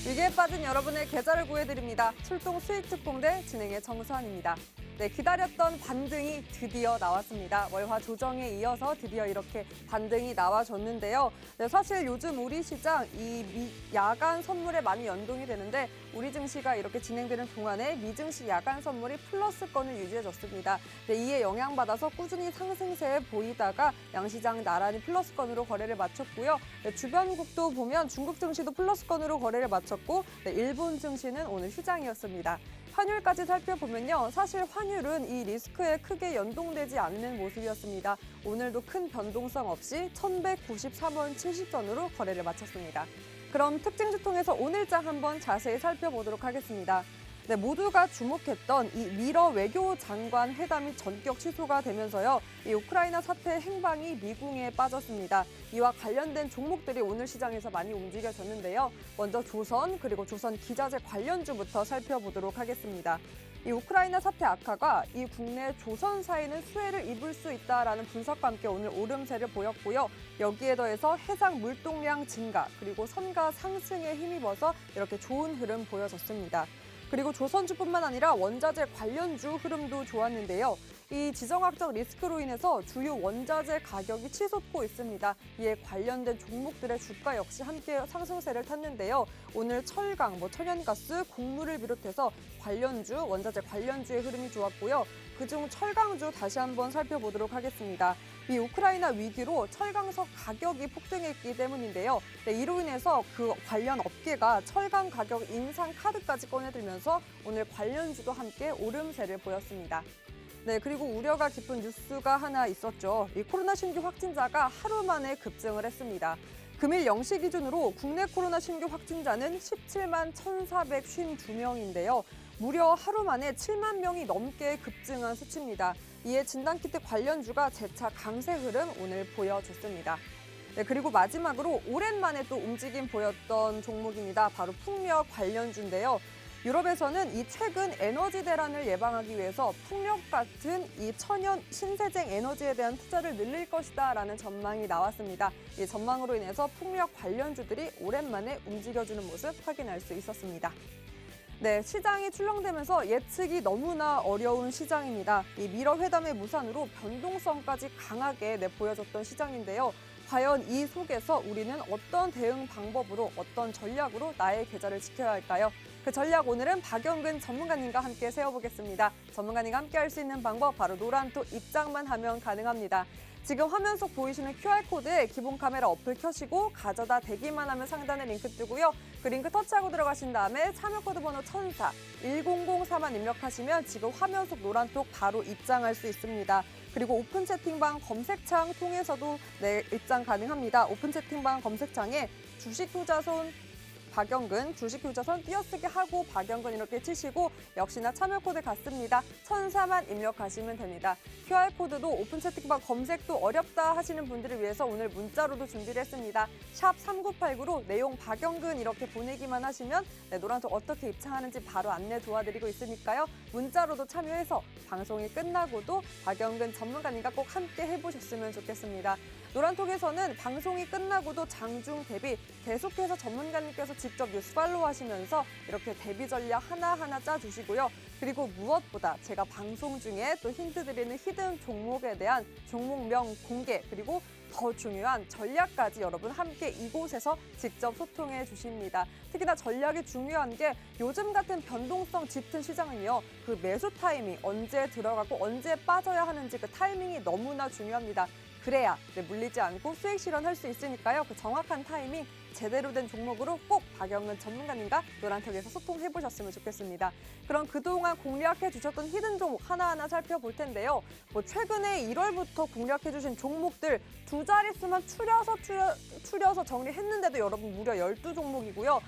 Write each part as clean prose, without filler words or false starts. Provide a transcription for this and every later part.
위기에 빠진 여러분의 계좌를 구해드립니다. 출동 수익 특공대 진행의 정수환입니다. 네, 기다렸던 반등이 드디어 나왔습니다. 월화 조정에 이어서 드디어 이렇게 반등이 나와줬는데요. 네, 사실 요즘 우리 시장 이 야간 선물에 많이 연동이 되는데 우리 증시가 이렇게 진행되는 동안에 미증시 야간 선물이 플러스권을 유지해줬습니다. 네, 이에 영향받아서 꾸준히 상승세에 보이다가 양시장 나란히 플러스권으로 거래를 마쳤고요. 네, 주변국도 보면 중국 증시도 플러스권으로 거래를 마쳤고 네, 일본 증시는 오늘 휴장이었습니다. 환율까지 살펴보면요. 사실 환율은 이 리스크에 크게 연동되지 않는 모습이었습니다. 오늘도 큰 변동성 없이 1,193원 70선으로 거래를 마쳤습니다. 그럼 특징주 통해서 오늘장 한번 자세히 살펴보도록 하겠습니다. 네, 모두가 주목했던 이 미러 외교장관 회담이 전격 취소가 되면서요. 이 우크라이나 사태 행방이 미궁에 빠졌습니다. 이와 관련된 종목들이 오늘 시장에서 많이 움직여졌는데요. 먼저 조선 그리고 조선 기자재 관련주부터 살펴보도록 하겠습니다. 이 우크라이나 사태 악화가 이 국내 조선사에는 수혜를 입을 수 있다라는 분석과 함께 오늘 오름세를 보였고요. 여기에 더해서 해상 물동량 증가 그리고 선가 상승에 힘입어서 이렇게 좋은 흐름 보여졌습니다. 그리고 조선주뿐만 아니라 원자재 관련주 흐름도 좋았는데요. 이 지정학적 리스크로 인해서 주요 원자재 가격이 치솟고 있습니다. 이에 관련된 종목들의 주가 역시 함께 상승세를 탔는데요. 오늘 철강, 천연가스, 곡물을 비롯해서 관련주, 원자재 관련주의 흐름이 좋았고요. 그중 철강주 다시 한번 살펴보도록 하겠습니다. 이 우크라이나 위기로 철강석 가격이 폭등했기 때문인데요. 네, 이로 인해서 그 관련 업계가 철강 가격 인상 카드까지 꺼내들면서 오늘 관련주도 함께 오름세를 보였습니다. 네, 그리고 우려가 깊은 뉴스가 하나 있었죠. 이 코로나 신규 확진자가 하루 만에 급증을 했습니다. 금일 0시 기준으로 국내 코로나 신규 확진자는 17만 1,452명인데요. 무려 하루 만에 7만 명이 넘게 급증한 수치입니다. 이에 진단키트 관련주가 재차 강세 흐름 오늘 보여줬습니다. 네, 그리고 마지막으로 오랜만에 또 움직임 보였던 종목입니다. 바로 풍력 관련주인데요. 유럽에서는 이 최근 에너지 대란을 예방하기 위해서 풍력 같은 이 천연 신재생 에너지에 대한 투자를 늘릴 것이다라는 전망이 나왔습니다. 이 전망으로 인해서 풍력 관련주들이 오랜만에 움직여주는 모습 확인할 수 있었습니다. 네, 시장이 출렁대면서 예측이 너무나 어려운 시장입니다. 이 미러 회담의 무산으로 변동성까지 강하게 보여줬던 시장인데요. 과연 이 속에서 우리는 어떤 대응 방법으로 어떤 전략으로 나의 계좌를 지켜야 할까요? 그 전략 오늘은 박영근 전문가님과 함께 세워보겠습니다. 전문가님과 함께 할 수 있는 방법 바로 노란톡 입장만 하면 가능합니다. 지금 화면 속 보이시는 QR코드에 기본 카메라 어플 켜시고 가져다 대기만 하면 상단에 링크 뜨고요. 그 링크 터치하고 들어가신 다음에 참여코드 번호 1004 1004만 입력하시면 지금 화면 속 노란톡 바로 입장할 수 있습니다. 그리고 오픈 채팅방 검색창 통해서도 입장 가능합니다. 오픈 채팅방 검색창에 주식투자손 박영근, 주식투자선 띄어쓰기 하고 박영근 이렇게 치시고 역시나 참여코드 같습니다. 1004만 입력하시면 됩니다. QR코드도 오픈 채팅방 검색도 어렵다 하시는 분들을 위해서 오늘 문자로도 준비를 했습니다. 샵 3989로 내용 박영근 이렇게 보내기만 하시면 노란톡 어떻게 입장하는지 바로 안내 도와드리고 있으니까요. 문자로도 참여해서 방송이 끝나고도 박영근 전문가님과 꼭 함께 해보셨으면 좋겠습니다. 노란톡에서는 방송이 끝나고도 장중 대비 계속해서 전문가님께서 직접 뉴스 팔로우 하시면서 이렇게 대비 전략 하나하나 짜주시고요. 그리고 무엇보다 제가 방송 중에 또 힌트 드리는 히든 종목에 대한 종목명 공개 그리고 더 중요한 전략까지 여러분 함께 이곳에서 직접 소통해 주십니다. 특히나 전략이 중요한 게 요즘 같은 변동성 짙은 시장은요. 그 매수 타이밍 언제 들어가고 언제 빠져야 하는지 그 타이밍이 너무나 중요합니다. 그래야 물리지 않고 수익 실현할 수 있으니까요. 그 정확한 타이밍 제대로 된 종목으로 꼭 박영근 전문가님과 노란톡에서 소통해보셨으면 좋겠습니다. 그럼 그동안 공략해주셨던 히든 종목 하나하나 살펴볼 텐데요. 최근에 1월부터 공략해주신 종목들 두 자릿수만 추려서 정리했는데도 여러분 무려 12종목이고요.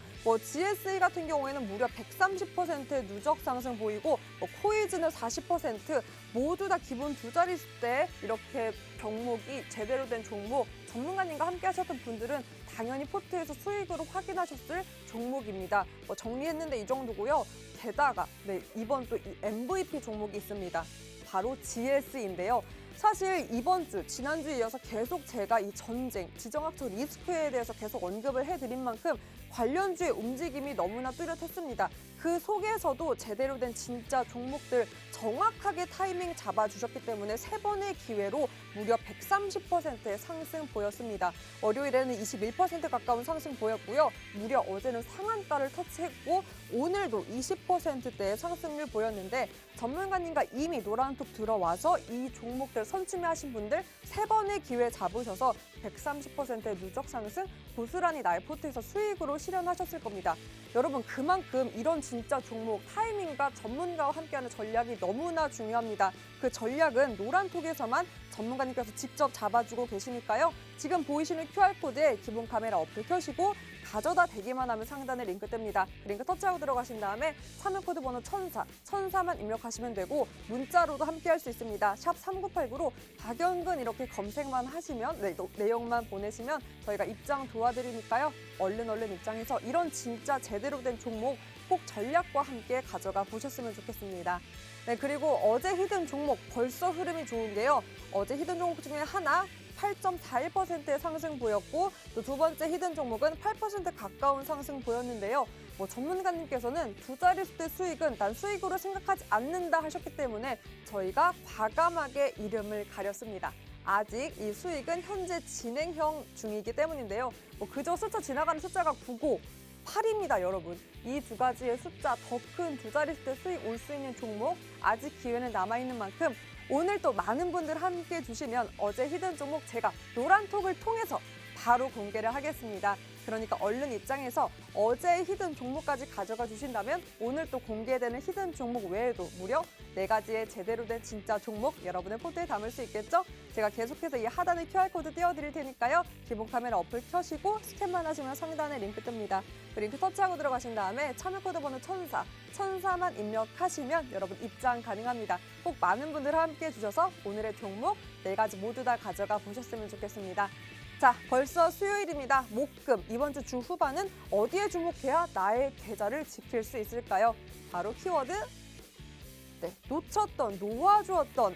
GSE 같은 경우에는 무려 130%의 누적 상승 보이고 코이즈는 40% 모두 다 기본 두 자릿수대 이렇게 종목이 제대로 된 종목 전문가님과 함께 하셨던 분들은 당연히 포트에서 수익으로 확인하셨을 종목입니다. 정리했는데 이 정도고요. 게다가 이번 또 이 MVP 종목이 있습니다. 바로 GS인데요. 사실 이번 주, 지난주에 이어서 계속 제가 이 전쟁, 지정학적 리스크에 대해서 계속 언급을 해드린 만큼 관련주의 움직임이 너무나 뚜렷했습니다. 그 속에서도 제대로 된 진짜 종목들 정확하게 타이밍 잡아주셨기 때문에 세 번의 기회로 무려 130%의 상승 보였습니다. 월요일에는 21% 가까운 상승 보였고요. 무려 어제는 상한가를 터치했고 오늘도 20%대의 상승률 보였는데 전문가님과 이미 노란톡 들어와서 이 종목들 선취매하신 분들 세 번의 기회 잡으셔서 130%의 누적 상승 고스란히 나의 포트에서 수익으로 실현하셨을 겁니다. 여러분 그만큼 이런 진짜 종목 타이밍과 전문가와 함께하는 전략이 너무나 중요합니다. 그 전략은 노란톡에서만 전문가님께서 직접 잡아주고 계시니까요. 지금 보이시는 QR코드에 기본 카메라 어플 켜시고 가져다 대기만 하면 상단에 링크 뜹니다. 그 링크 터치하고 들어가신 다음에 참여 코드 번호 1004만 입력하시면 되고 문자로도 함께할 수 있습니다. 샵 3989로 박연근 이렇게 검색만 하시면 내용만 보내시면 저희가 입장 도와드리니까요. 얼른 입장해서 이런 진짜 제대로 된 종목 꼭 전략과 함께 가져가 보셨으면 좋겠습니다. 네, 그리고 어제 히든 종목 벌써 흐름이 좋은데요. 어제 히든 종목 중에 하나 8.41%의 상승 보였고 또 두 번째 히든 종목은 8% 가까운 상승 보였는데요. 전문가님께서는 두 자릿수 수익은 난 수익으로 생각하지 않는다 하셨기 때문에 저희가 과감하게 이름을 가렸습니다. 아직 이 수익은 현재 진행형 중이기 때문인데요. 그저 스쳐 지나가는 숫자가 9고 8입니다, 여러분. 이 두 가지의 숫자, 더 큰 두 자릿수 수익 올 수 있는 종목 아직 기회는 남아있는 만큼 오늘 또 많은 분들 함께 해주시면 어제 히든 종목 제가 노란톡을 통해서 바로 공개를 하겠습니다. 그러니까 얼른 입장해서 어제 히든 종목까지 가져가 주신다면 오늘 또 공개되는 히든 종목 외에도 무려 4가지의 제대로 된 진짜 종목 여러분의 포트에 담을 수 있겠죠? 제가 계속해서 이 하단에 QR코드 띄워드릴 테니까요. 기본 카메라 어플 켜시고 스캔만 하시면 상단에 링크 뜹니다. 그 링크 터치하고 들어가신 다음에 참여 코드 번호 1004만 입력하시면 여러분 입장 가능합니다. 꼭 많은 분들 함께 해주셔서 오늘의 종목 4가지 모두 다 가져가 보셨으면 좋겠습니다. 자, 벌써 수요일입니다. 목금 이번 주 주 후반은 어디에 주목해야 나의 계좌를 지킬 수 있을까요? 바로 키워드 놓쳤던, 놓아주었던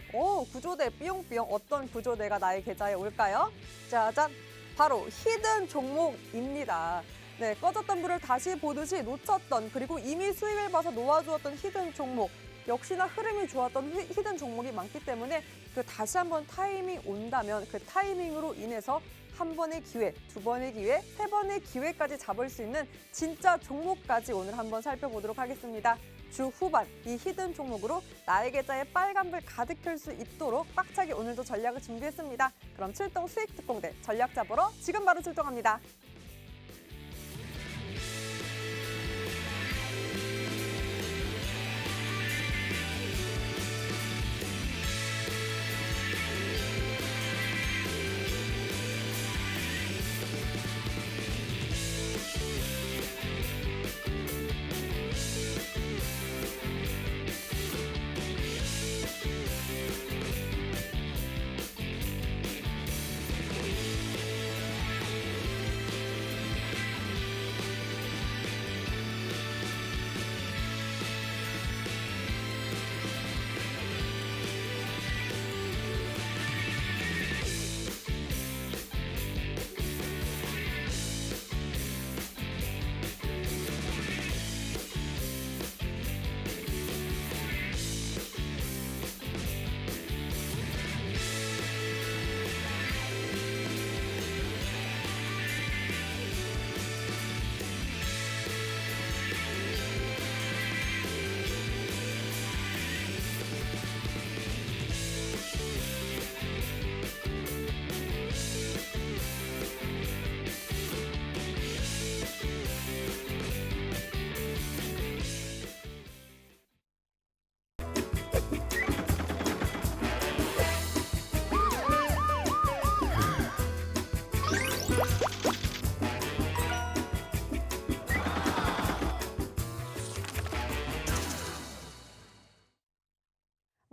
구조대 삐용삐용 어떤 구조대가 나의 계좌에 올까요? 짜잔! 바로 히든 종목입니다. 네, 꺼졌던 불을 다시 보듯이 놓쳤던 그리고 이미 수익을 봐서 놓아주었던 히든 종목 역시나 흐름이 좋았던 히든 종목이 많기 때문에 다시 한번 타이밍 온다면 그 타이밍으로 인해서 한 번의 기회, 두 번의 기회, 세 번의 기회까지 잡을 수 있는 진짜 종목까지 오늘 한번 살펴보도록 하겠습니다. 주 후반 이 히든 종목으로 나의 계좌에 빨간불 가득 켤 수 있도록 빡차게 오늘도 전략을 준비했습니다. 그럼 출동 수익 특공대 전략 잡으러 지금 바로 출동합니다.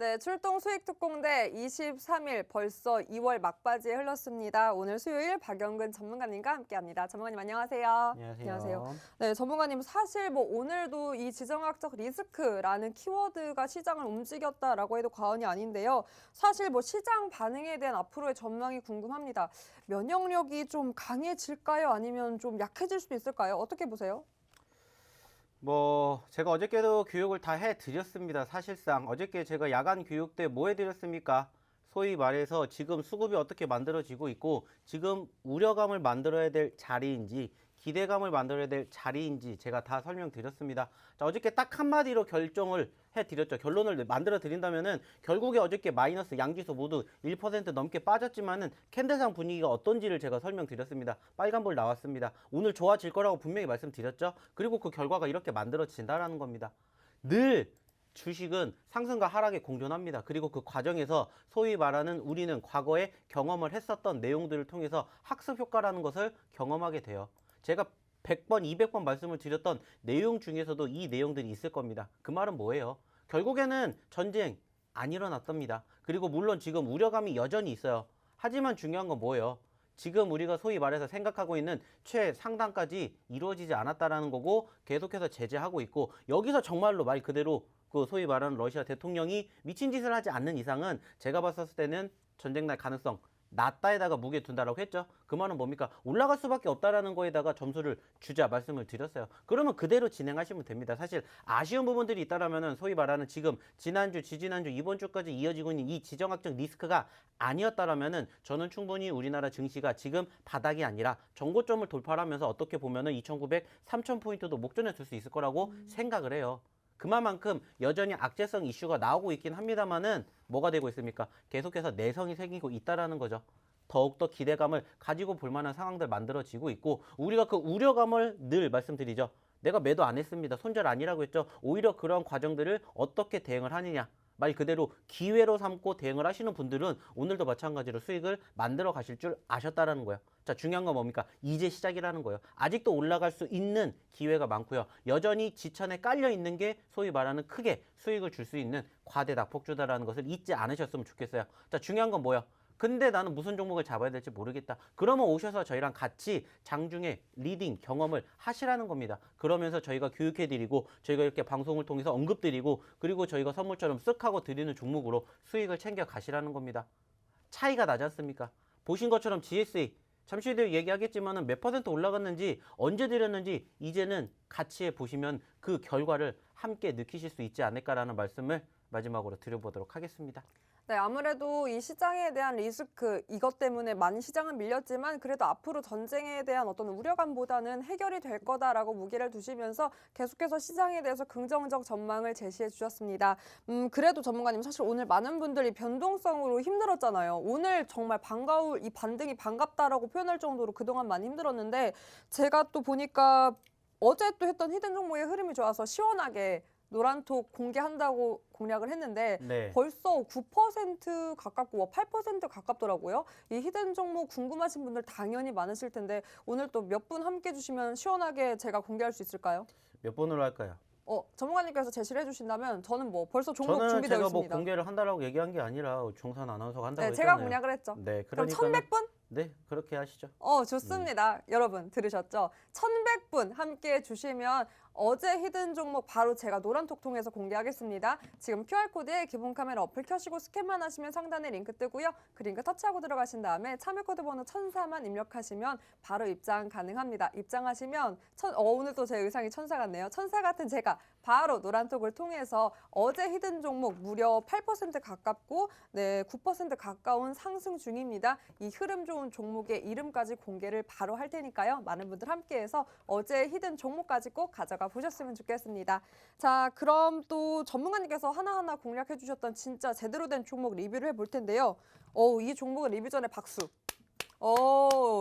네, 출동 수익 특공대 23일 벌써 2월 막바지에 흘렀습니다. 오늘 수요일 박영근 전문가님과 함께합니다. 전문가님 안녕하세요. 안녕하세요. 네, 전문가님 사실 뭐 오늘도 이 지정학적 리스크라는 키워드가 시장을 움직였다라고 해도 과언이 아닌데요. 사실 뭐 시장 반응에 대한 앞으로의 전망이 궁금합니다. 면역력이 좀 강해질까요? 아니면 좀 약해질 수도 있을까요? 어떻게 보세요? 제가 어저께도 교육을 다 해드렸습니다. 사실상 어저께 제가 야간 교육 때 뭐 해드렸습니까? 소위 말해서 지금 수급이 어떻게 만들어지고 있고 지금 우려감을 만들어야 될 자리인지 기대감을 만들어야 될 자리인지 제가 다 설명드렸습니다. 자, 어저께 딱 한마디로 결정을 해드렸죠. 결론을 만들어 드린다면은 결국에 어저께 마이너스 양지수 모두 1% 넘게 빠졌지만은 캔들상 분위기가 어떤지를 제가 설명드렸습니다. 빨간불 나왔습니다. 오늘 좋아질 거라고 분명히 말씀드렸죠. 그리고 그 결과가 이렇게 만들어진다라는 겁니다. 늘 주식은 상승과 하락에 공존합니다. 그리고 그 과정에서 소위 말하는 우리는 과거에 경험을 했었던 내용들을 통해서 학습 효과라는 것을 경험하게 돼요. 제가 100번, 200번 말씀을 드렸던 내용 중에서도 이 내용들이 있을 겁니다. 그 말은 뭐예요? 결국에는 전쟁 안 일어났답니다. 그리고 물론 지금 우려감이 여전히 있어요. 하지만 중요한 건 뭐예요? 지금 우리가 소위 말해서 생각하고 있는 최상단까지 이루어지지 않았다라는 거고 계속해서 제재하고 있고 여기서 정말로 말 그대로 그 소위 말하는 러시아 대통령이 미친 짓을 하지 않는 이상은 제가 봤을 때는 전쟁 날 가능성 낮다에다가 무게 둔다라고 했죠. 그 말은 뭡니까? 올라갈 수밖에 없다라는 거에다가 점수를 주자 말씀을 드렸어요. 그러면 그대로 진행하시면 됩니다. 사실 아쉬운 부분들이 있다라면은 소위 말하는 지금 지난주, 지지난주, 이번 주까지 이어지고 있는 이 지정학적 리스크가 아니었다라면은 저는 충분히 우리나라 증시가 지금 바닥이 아니라 정고점을 돌파하면서 어떻게 보면은 2,900, 3,000포인트도 목전에 둘 수 있을 거라고 생각을 해요. 그만큼 여전히 악재성 이슈가 나오고 있긴 합니다만은 뭐가 되고 있습니까? 계속해서 내성이 생기고 있다라는 거죠. 더욱더 기대감을 가지고 볼 만한 상황들 만들어지고 있고 우리가 그 우려감을 늘 말씀드리죠. 내가 매도 안 했습니다. 손절 아니라고 했죠. 오히려 그런 과정들을 어떻게 대응을 하느냐. 말 그대로 기회로 삼고 대응을 하시는 분들은 오늘도 마찬가지로 수익을 만들어 가실 줄 아셨다라는 거예요. 자, 중요한 건 뭡니까? 이제 시작이라는 거예요. 아직도 올라갈 수 있는 기회가 많고요. 여전히 지천에 깔려 있는 게 소위 말하는 크게 수익을 줄 수 있는 과대 낙폭주다라는 것을 잊지 않으셨으면 좋겠어요. 자, 중요한 건 뭐야? 근데 나는 무슨 종목을 잡아야 될지 모르겠다. 그러면 오셔서 저희랑 같이 장중에 리딩 경험을 하시라는 겁니다. 그러면서 저희가 교육해드리고 저희가 이렇게 방송을 통해서 언급드리고 그리고 저희가 선물처럼 쓱 하고 드리는 종목으로 수익을 챙겨 가시라는 겁니다. 차이가 나지 않습니까? 보신 것처럼 GSA 잠시 뒤에 얘기하겠지만 몇 퍼센트 올라갔는지 언제 드렸는지 이제는 같이 보시면 그 결과를 함께 느끼실 수 있지 않을까라는 말씀을 마지막으로 드려보도록 하겠습니다. 네, 아무래도 이 시장에 대한 리스크, 이것 때문에 많이 시장은 밀렸지만 그래도 앞으로 전쟁에 대한 어떤 우려감보다는 해결이 될 거다라고 무게를 두시면서 계속해서 시장에 대해서 긍정적 전망을 제시해 주셨습니다. 그래도 전문가님 사실 오늘 많은 분들이 변동성으로 힘들었잖아요. 오늘 정말 이 반등이 반갑다라고 표현할 정도로 그동안 많이 힘들었는데 제가 또 보니까 어제 또 했던 히든 종목의 흐름이 좋아서 시원하게 노란톡 공개한다고 공략을 했는데 네. 벌써 9% 가깝고 8% 가깝더라고요. 이 히든 종목 궁금하신 분들 당연히 많으실 텐데 오늘 또 몇 분 함께 해주시면 시원하게 제가 공개할 수 있을까요? 몇 번으로 할까요? 전문가님께서 제시를 해주신다면 저는 뭐 벌써 종목 저는 준비되어 제가 있습니다. 공개를 한다라고 얘기한 게 아니라 종산 아나운서가 한다고 네, 했잖아요. 제가 공략을 했죠. 네, 그럼 그러니까 1,100분? 네, 그렇게 하시죠. 좋습니다. 여러분 들으셨죠? 1,100분 함께 해주시면 어제 히든 종목 바로 제가 노란톡 통해서 공개하겠습니다. 지금 QR코드에 기본 카메라 어플 켜시고 스캔만 하시면 상단에 링크 뜨고요. 그 링크 터치하고 들어가신 다음에 참여코드 번호 1004만 입력하시면 바로 입장 가능합니다. 입장하시면 오늘 또 제 의상이 천사 같네요. 천사 같은 제가 바로 노란톡을 통해서 어제 히든 종목 무려 8% 가깝고 9% 가까운 상승 중입니다. 이 흐름 좋은 종목의 이름까지 공개를 바로 할 테니까요. 많은 분들 함께해서 어제 히든 종목까지 꼭 가져가 보셨으면 좋겠습니다. 자, 그럼 또 전문가님께서 하나하나 공략해 주셨던 진짜 제대로 된 종목 리뷰를 해볼 텐데요. 이 종목은 리뷰 전에 박수.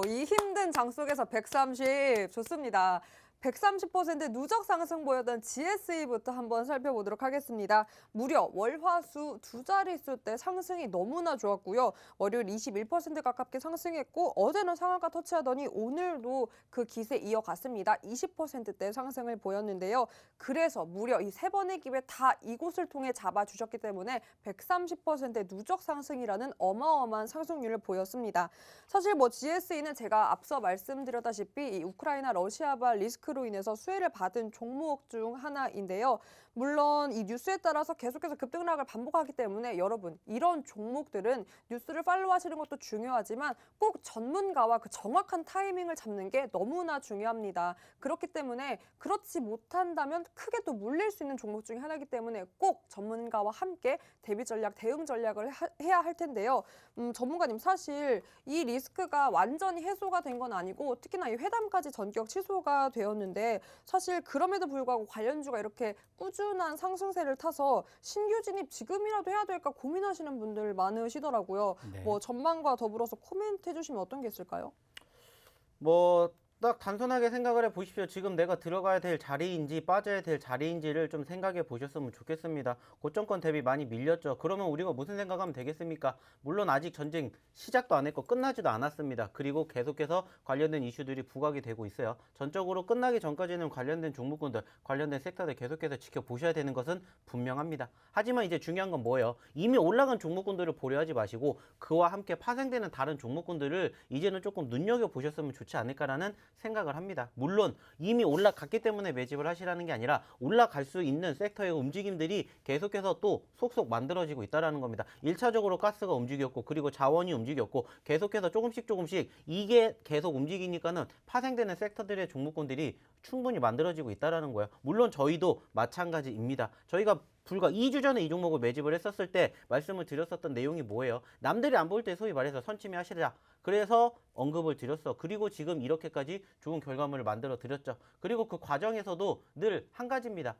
이 힘든 장 속에서 130 좋습니다. 130% 누적 상승 보였던 GSE부터 한번 살펴보도록 하겠습니다. 무려 월화수 두 자릿수 때 상승이 너무나 좋았고요. 월요일 21% 가깝게 상승했고 어제는 상한가 터치하더니 오늘도 그 기세 이어갔습니다. 20%대 상승을 보였는데요. 그래서 무려 이 세 번의 기회 다 이곳을 통해 잡아주셨기 때문에 130% 누적 상승이라는 어마어마한 상승률을 보였습니다. 사실 뭐 GSE는 제가 앞서 말씀드렸다시피 이 우크라이나 러시아발 리스크로 인해서 수혜를 받은 종목 중 하나인데요. 물론 이 뉴스에 따라서 계속해서 급등락을 반복하기 때문에 여러분 이런 종목들은 뉴스를 팔로우하시는 것도 중요하지만 꼭 전문가와 그 정확한 타이밍을 잡는 게 너무나 중요합니다. 그렇기 때문에 그렇지 못한다면 크게 또 물릴 수 있는 종목 중에 하나이기 때문에 꼭 전문가와 함께 대비 전략, 대응 전략을 해야 할 텐데요. 전문가님 사실 이 리스크가 완전히 해소가 된 건 아니고 특히나 이 회담까지 전격 취소가 되었는데 사실 그럼에도 불구하고 관련주가 이렇게 꾸준한 상승세를 타서 신규 진입 지금이라도 해야 될까 고민하시는 분들 많으시더라고요. 네. 뭐 전망과 더불어서 코멘트 해주시면 어떤 게 있을까요? 뭐 딱 단순하게 생각을 해 보십시오. 지금 내가 들어가야 될 자리인지 빠져야 될 자리인지를 좀 생각해 보셨으면 좋겠습니다. 고점권 대비 많이 밀렸죠. 그러면 우리가 무슨 생각하면 되겠습니까? 물론 아직 전쟁 시작도 안 했고 끝나지도 않았습니다. 그리고 계속해서 관련된 이슈들이 부각이 되고 있어요. 전적으로 끝나기 전까지는 관련된 종목군들, 관련된 섹터들 계속해서 지켜보셔야 되는 것은 분명합니다. 하지만 이제 중요한 건 뭐예요? 이미 올라간 종목군들을 보려 하지 마시고 그와 함께 파생되는 다른 종목군들을 이제는 조금 눈여겨보셨으면 좋지 않을까라는 생각을 합니다. 물론 이미 올라갔기 때문에 매집을 하시라는 게 아니라 올라갈 수 있는 섹터의 움직임들이 계속해서 또 속속 만들어지고 있다는 겁니다. 1차적으로 가스가 움직였고 그리고 자원이 움직였고 계속해서 조금씩 이게 계속 움직이니까는 파생되는 섹터들의 종목군들이 충분히 만들어지고 있다는 거예요. 물론 저희도 마찬가지입니다. 저희가 불과 2주 전에 이 종목을 매집을 했었을 때 말씀을 드렸었던 내용이 뭐예요? 남들이 안 볼 때 소위 말해서 선침해 하시라. 그래서 언급을 드렸어. 그리고 지금 이렇게까지 좋은 결과물을 만들어 드렸죠. 그리고 그 과정에서도 늘 한 가지입니다.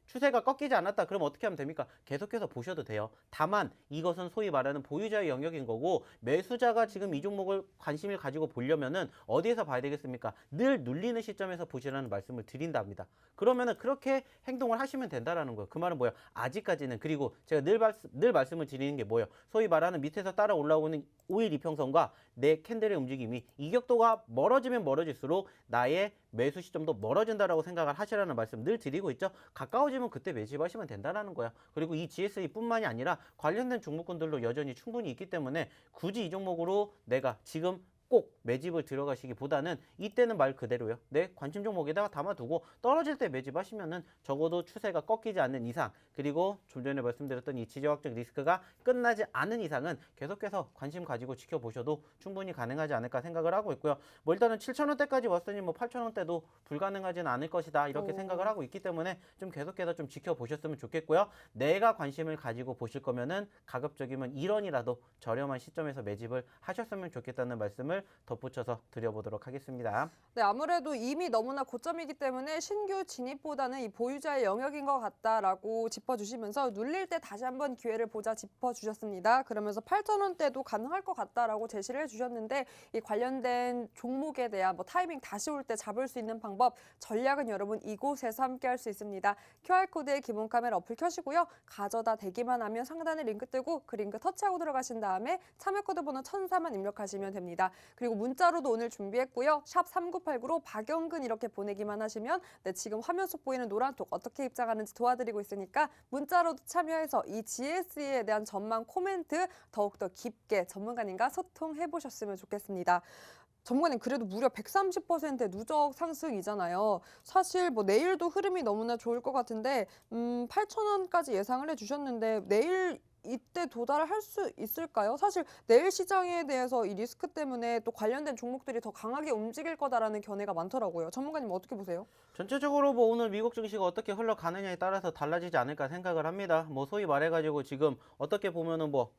추세가 꺾이지 않았다. 그럼 어떻게 하면 됩니까? 계속해서 보셔도 돼요. 다만 이것은 소위 말하는 보유자의 영역인 거고 매수자가 지금 이 종목을 관심을 가지고 보려면은 어디에서 봐야 되겠습니까? 늘 눌리는 시점에서 보시라는 말씀을 드린답니다. 그러면은 그렇게 행동을 하시면 된다라는 거예요. 그 말은 뭐예요? 아직까지는 그리고 제가 늘 말씀을 드리는 게 뭐예요? 소위 말하는 밑에서 따라 올라오는 5일 이평선과 내 캔들의 움직임이 이격도가 멀어지면 멀어질수록 나의 매수 시점도 멀어진다라고 생각을 하시라는 말씀 늘 드리고 있죠. 가까워지면 그때 매집하시면 된다는 거야. 그리고 이 GSE뿐만이 아니라 관련된 종목군들도 여전히 충분히 있기 때문에 굳이 이 종목으로 내가 지금 꼭 매집을 들어가시기보다는 이때는 말 그대로요. 내 관심 종목에다가 담아두고 떨어질 때 매집하시면은 적어도 추세가 꺾이지 않는 이상 그리고 좀 전에 말씀드렸던 이 지정학적 리스크가 끝나지 않은 이상은 계속해서 관심 가지고 지켜보셔도 충분히 가능하지 않을까 생각을 하고 있고요. 뭐 일단은 7,000원대까지 왔으니 뭐 8,000원대도 불가능하지는 않을 것이다 이렇게 생각을 하고 있기 때문에 좀 계속해서 좀 지켜보셨으면 좋겠고요. 내가 관심을 가지고 보실 거면은 가급적이면 1원이라도 저렴한 시점에서 매집을 하셨으면 좋겠다는 말씀을 덧붙여서 드려보도록 하겠습니다. 네, 아무래도 이미 너무나 고점이기 때문에 신규 진입보다는 이 보유자의 영역인 것 같다라고 짚어주시면서 눌릴 때 다시 한번 기회를 보자 짚어주셨습니다. 그러면서 8,000원대도 가능할 것 같다라고 제시를 해주셨는데 이 관련된 종목에 대한 뭐 타이밍 다시 올 때 잡을 수 있는 방법, 전략은 여러분 이곳에서 함께 할 수 있습니다. QR코드에 기본 카메라 어플 켜시고요. 가져다 대기만 하면 상단에 링크 뜨고 그 링크 터치하고 들어가신 다음에 참여코드 번호 1004만 입력하시면 됩니다. 그리고 문자로도 오늘 준비했고요. 샵 3989로 박영근 이렇게 보내기만 하시면 네, 지금 화면 속 보이는 노란톡 어떻게 입장하는지 도와드리고 있으니까 문자로도 참여해서 이 GSE에 대한 전망 코멘트 더욱더 깊게 전문가님과 소통해보셨으면 좋겠습니다. 전문가님 그래도 무려 130% 누적 상승이잖아요. 사실 뭐 내일도 흐름이 너무나 좋을 것 같은데 8,000원까지 예상을 해주셨는데 내일 이때 도달을 할 수 있을까요? 사실 내일 시장에 대해서 이 리스크 때문에 또 관련된 종목들이 더 강하게 움직일 거다라는 견해가 많더라고요. 전문가님 어떻게 보세요? 전체적으로 뭐 오늘 미국 증시가 어떻게 흘러가느냐에 따라서 달라지지 않을까 생각을 합니다. 뭐 소위 말해가지고 지금 어떻게 보면은 뭐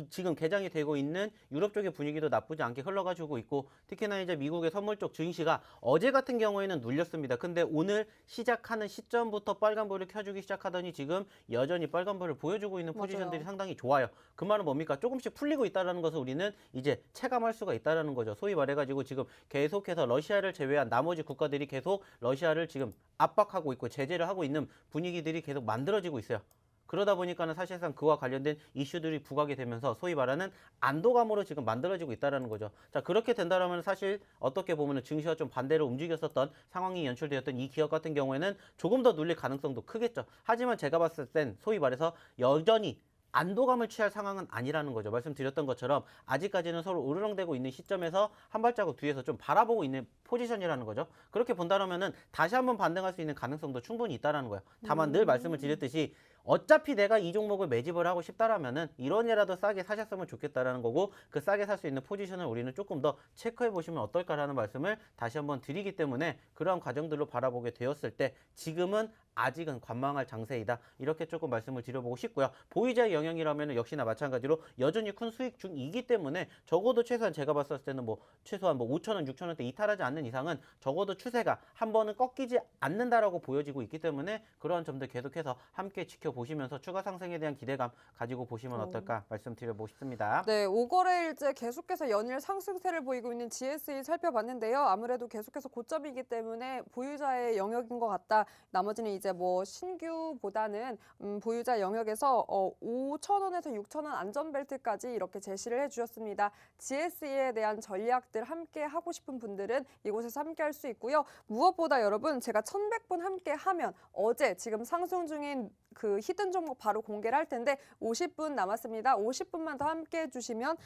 지금 개장이 되고 있는 유럽 쪽의 분위기도 나쁘지 않게 흘러가지고 있고, 특히나 이제 미국의 선물 쪽 증시가 어제 같은 경우에는 눌렸습니다. 근데 오늘 시작하는 시점부터 빨간불을 켜주기 시작하더니 지금 여전히 빨간불을 보여주고 있는 포지션들이 맞아요. 상당히 좋아요. 그 말은 뭡니까? 조금씩 풀리고 있다는 것을 우리는 이제 체감할 수가 있다는 거죠. 소위 말해가지고 지금 계속해서 러시아를 제외한 나머지 국가들이 계속 러시아를 지금 압박하고 있고 제재를 하고 있는 분위기들이 계속 만들어지고 있어요. 그러다 보니까는 사실상 그와 관련된 이슈들이 부각이 되면서 소위 말하는 안도감으로 지금 만들어지고 있다는 거죠. 자, 그렇게 된다면 사실 어떻게 보면 증시와 좀 반대로 움직였었던 상황이 연출되었던 이 기업 같은 경우에는 조금 더 눌릴 가능성도 크겠죠. 하지만 제가 봤을 땐 소위 말해서 여전히 안도감을 취할 상황은 아니라는 거죠. 말씀드렸던 것처럼 아직까지는 서로 으르렁대고 있는 시점에서 한 발자국 뒤에서 좀 바라보고 있는 포지션이라는 거죠. 그렇게 본다면은 다시 한번 반등할 수 있는 가능성도 충분히 있다는 거예요. 다만 늘 말씀을 드렸듯이 어차피 내가 이 종목을 매집을 하고 싶다라면은 이런이라도 싸게 사셨으면 좋겠다라는 거고, 그 싸게 살 수 있는 포지션을 우리는 조금 더 체크해 보시면 어떨까라는 말씀을 다시 한번 드리기 때문에, 그러한 과정들로 바라보게 되었을 때 지금은 아직은 관망할 장세이다, 이렇게 조금 말씀을 드려보고 싶고요. 보유자의 영역이라면 역시나 마찬가지로 여전히 큰 수익 중이기 때문에 적어도 최소한 제가 봤을 때는 최소한 5,000원, 6,000원대 이탈하지 않는 이상은 적어도 추세가 한 번은 꺾이지 않는다라고 보여지고 있기 때문에, 그러한 점들 계속해서 함께 지켜보시면서 추가 상승에 대한 기대감 가지고 보시면 어떨까 말씀드려보고 싶습니다. 네, 5거래일째 계속해서 연일 상승세를 보이고 있는 GSE 살펴봤는데요. 아무래도 계속해서 고점이기 때문에 보유자의 영역인 것 같다. 나머지는 이제 신규보다는 보유자 영역에서 5,000원에서 6,000원 안전벨트까지 이렇게 제시를 해주셨습니다. GSE에 대한 전략들 함께 하고 싶은 분들은 이곳에서 함께 할 수 있고요. 무엇보다 여러분, 제가 1,100분 함께 하면 어제 지금 상승 중인 그 히든 종목 바로 공개를 할 텐데 50분 남았습니다. 50분만 더 함께 해주시면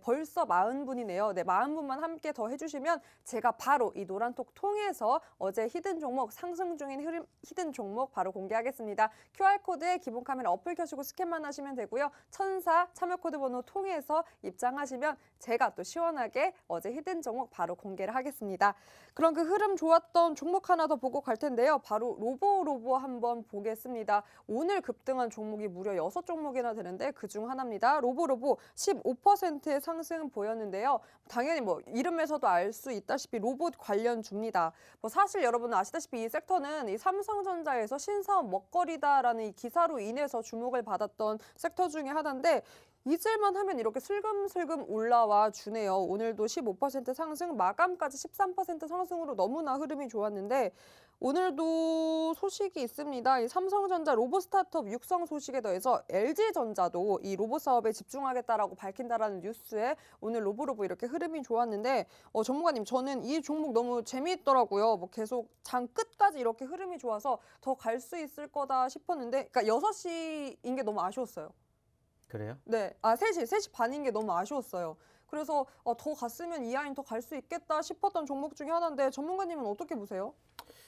벌써 40분이네요. 40분만 함께 더 해주시면 제가 바로 이 노란톡 통해서 어제 히든 종목, 상승 중인 히든 종목 바로 공개하겠습니다. QR코드에 기본 카메라 어플 켜시고 스캔만 하시면 되고요. 천사 참여 코드 번호 통해서 입장하시면 제가 또 시원하게 어제 히든 종목 바로 공개를 하겠습니다. 그럼 그 흐름 좋았던 종목 하나 더 보고 갈 텐데요. 바로 로보 한번 보겠습니다. 오늘 급등한 종목이 무려 6종목이나 되는데 그중 하나입니다. 로보 15%의 상승 보였는데요. 당연히 이름에서도 알 수 있다시피 로봇 관련주입니다. 사실 여러분 아시다시피 이 섹터는 이 삼성전자에서 신사업 먹거리다라는 이 기사로 인해서 주목을 받았던 섹터 중에 하나인데, 잊을만 하면 이렇게 슬금슬금 올라와 주네요. 오늘도 15% 상승, 마감까지 13% 상승으로 너무나 흐름이 좋았는데, 오늘도 소식이 있습니다. 이 삼성전자 로봇 스타트업 육성 소식에 더해서 LG전자도 이 로봇 사업에 집중하겠다라고 밝힌다라는 뉴스에 오늘 로보 이렇게 흐름이 좋았는데, 전문가님, 저는 이 종목 너무 재미있더라고요. 계속 장 끝까지 이렇게 흐름이 좋아서 더 갈 수 있을 거다 싶었는데, 그러니까 6시인 게 너무 아쉬웠어요. 그래요? 네, 3시 반인 게 너무 아쉬웠어요. 그래서 더 갔으면 이 라인 더 갈 수 있겠다 싶었던 종목 중에 하나인데, 전문가님은 어떻게 보세요?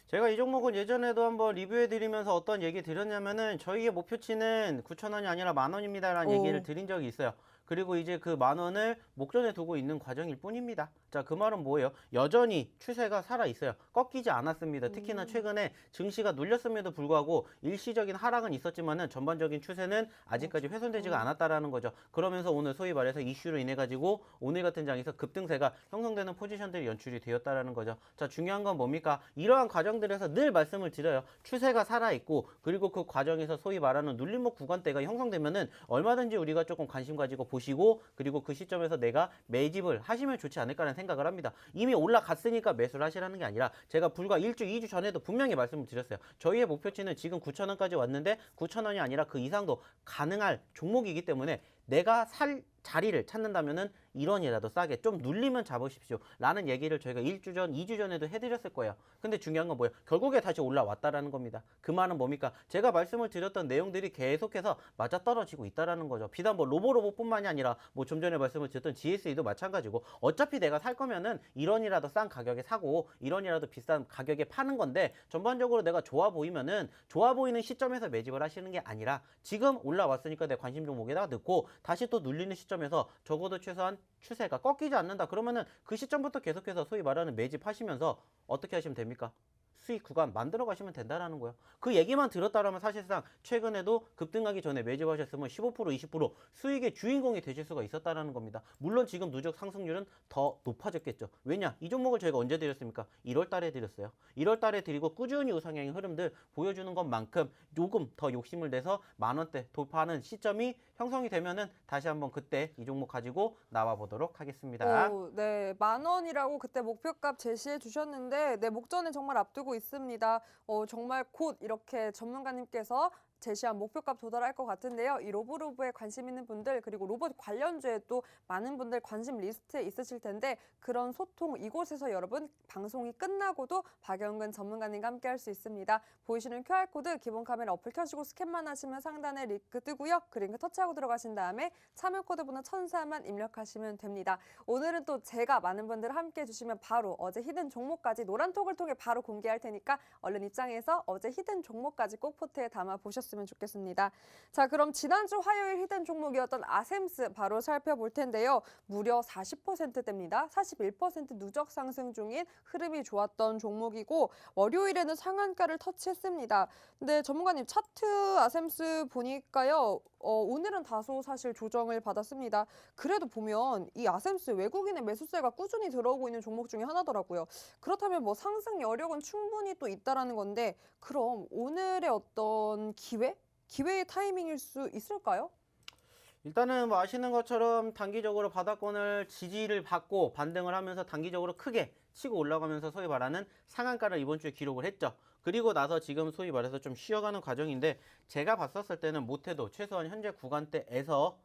제가 이 종목은 예전에도 한번 리뷰해드리면서 어떤 얘기 드렸냐면은, 저희의 목표치는 9,000원이 아니라 10,000원입니다라는 얘기를 드린 적이 있어요. 그리고 이제 그 10,000원을 목전에 두고 있는 과정일 뿐입니다. 자, 그 말은 뭐예요? 여전히 추세가 살아있어요. 꺾이지 않았습니다. 특히나 최근에 증시가 눌렸음에도 불구하고 일시적인 하락은 있었지만은 전반적인 추세는 아직까지 훼손되지가 않았다라는 거죠. 그러면서 오늘 소위 말해서 이슈로 인해 가지고 오늘 같은 장에서 급등세가 형성되는 포지션들이 연출이 되었다라는 거죠. 자, 중요한 건 뭡니까? 이러한 과정들에서 늘 말씀을 드려요. 추세가 살아있고, 그리고 그 과정에서 소위 말하는 눌림목 구간대가 형성되면은 얼마든지 우리가 조금 관심 가지고 보시고, 그리고 그 시점에서 내가 매집을 하시면 좋지 않을까라는 생각을 합니다. 이미 올라갔으니까 매수를 하시라는 게 아니라, 제가 불과 1주, 2주 전에도 분명히 말씀을 드렸어요. 저희의 목표치는 지금 9,000원까지 왔는데 9,000원이 아니라 그 이상도 가능할 종목이기 때문에 내가 살 자리를 찾는다면은 1원이라도 싸게 좀 눌리면 잡으십시오 라는 얘기를 저희가 1주 전, 2주 전에도 해드렸을 거예요. 근데 중요한 건 뭐예요? 결국에 다시 올라왔다라는 겁니다. 그 말은 뭡니까? 제가 말씀을 드렸던 내용들이 계속해서 맞아떨어지고 있다라는 거죠. 비단 로보뿐만이 아니라 좀 전에 말씀을 드렸던 GSE도 마찬가지고, 어차피 내가 살 거면은 1원이라도 싼 가격에 사고 1원이라도 비싼 가격에 파는 건데, 전반적으로 내가 좋아 보이면은 좋아 보이는 시점에서 매집을 하시는 게 아니라, 지금 올라왔으니까 내 관심 종목에다가 넣고 다시 또 눌리는 시점에서 적어도 최소한 추세가 꺾이지 않는다 그러면은 그 시점부터 계속해서 소위 말하는 매집하시면서 어떻게 하시면 됩니까? 수익 구간 만들어 가시면 된다라는 거예요. 그 얘기만 들었다라면 사실상 최근에도 급등하기 전에 매집하셨으면 15% 20% 수익의 주인공이 되실 수가 있었다라는 겁니다. 물론 지금 누적 상승률은 더 높아졌겠죠. 왜냐? 이 종목을 저희가 언제 드렸습니까? 1월 달에 드렸어요. 1월 달에 드리고 꾸준히 우상향의 흐름들 보여주는 것만큼 조금 더 욕심을 내서 10,000원대 돌파하는 시점이 형성이 되면은 다시 한번 그때 이 종목 가지고 나와 보도록 하겠습니다. 네, 10,000원이라고 그때 목표값 제시해 주셨는데, 네, 목전에 정말 앞두고 있습니다. 정말 곧 이렇게 전문가님께서 제시한 목표값 도달할 것 같은데요. 이 로보로보에 관심 있는 분들, 그리고 로봇 관련주에 또 많은 분들 관심 리스트에 있으실 텐데, 그런 소통 이곳에서 여러분 방송이 끝나고도 박영근 전문가님과 함께 할 수 있습니다. 보이시는 QR코드 기본 카메라 어플 켜시고 스캔만 하시면 상단에 링크 뜨고요. 그 링크 터치하고 들어가신 다음에 참여 코드 번호 1004만 입력하시면 됩니다. 오늘은 또 제가 많은 분들 함께 해주시면 바로 어제 히든 종목까지 노란톡을 통해 바로 공개할 테니까 얼른 입장해서 어제 히든 종목까지 꼭 포트에 담아 보셨으면 좋겠습니다. 자, 그럼 지난주 화요일 히든 종목이었던 아셈스 바로 살펴볼 텐데요. 무려 40%대입니다. 41% 누적 상승 중인 흐름이 좋았던 종목이고 월요일에는 상한가를 터치했습니다. 근데 전문가님 차트 아셈스 보니까요. 오늘은 다소 사실 조정을 받았습니다. 그래도 보면 이 아셈스 외국인의 매수세가 꾸준히 들어오고 있는 종목 중에 하나더라고요. 그렇다면 뭐 상승 여력은 충분히 또 있다라는 건데 그럼 오늘의 어떤 기회의 타이밍일 수 있을까요? 일단은 뭐 아시는 것처럼 단기적으로 바닥권을 지지를 받고 반등을 하면서 단기적으로 크게 치고 올라가면서 소위 말하는 상한가를 이번 주에 기록을 했죠. 그리고 나서 지금 소위 말해서 좀 쉬어가는 과정인데 제가 봤었을 때는 못해도 최소한 현재 구간대에서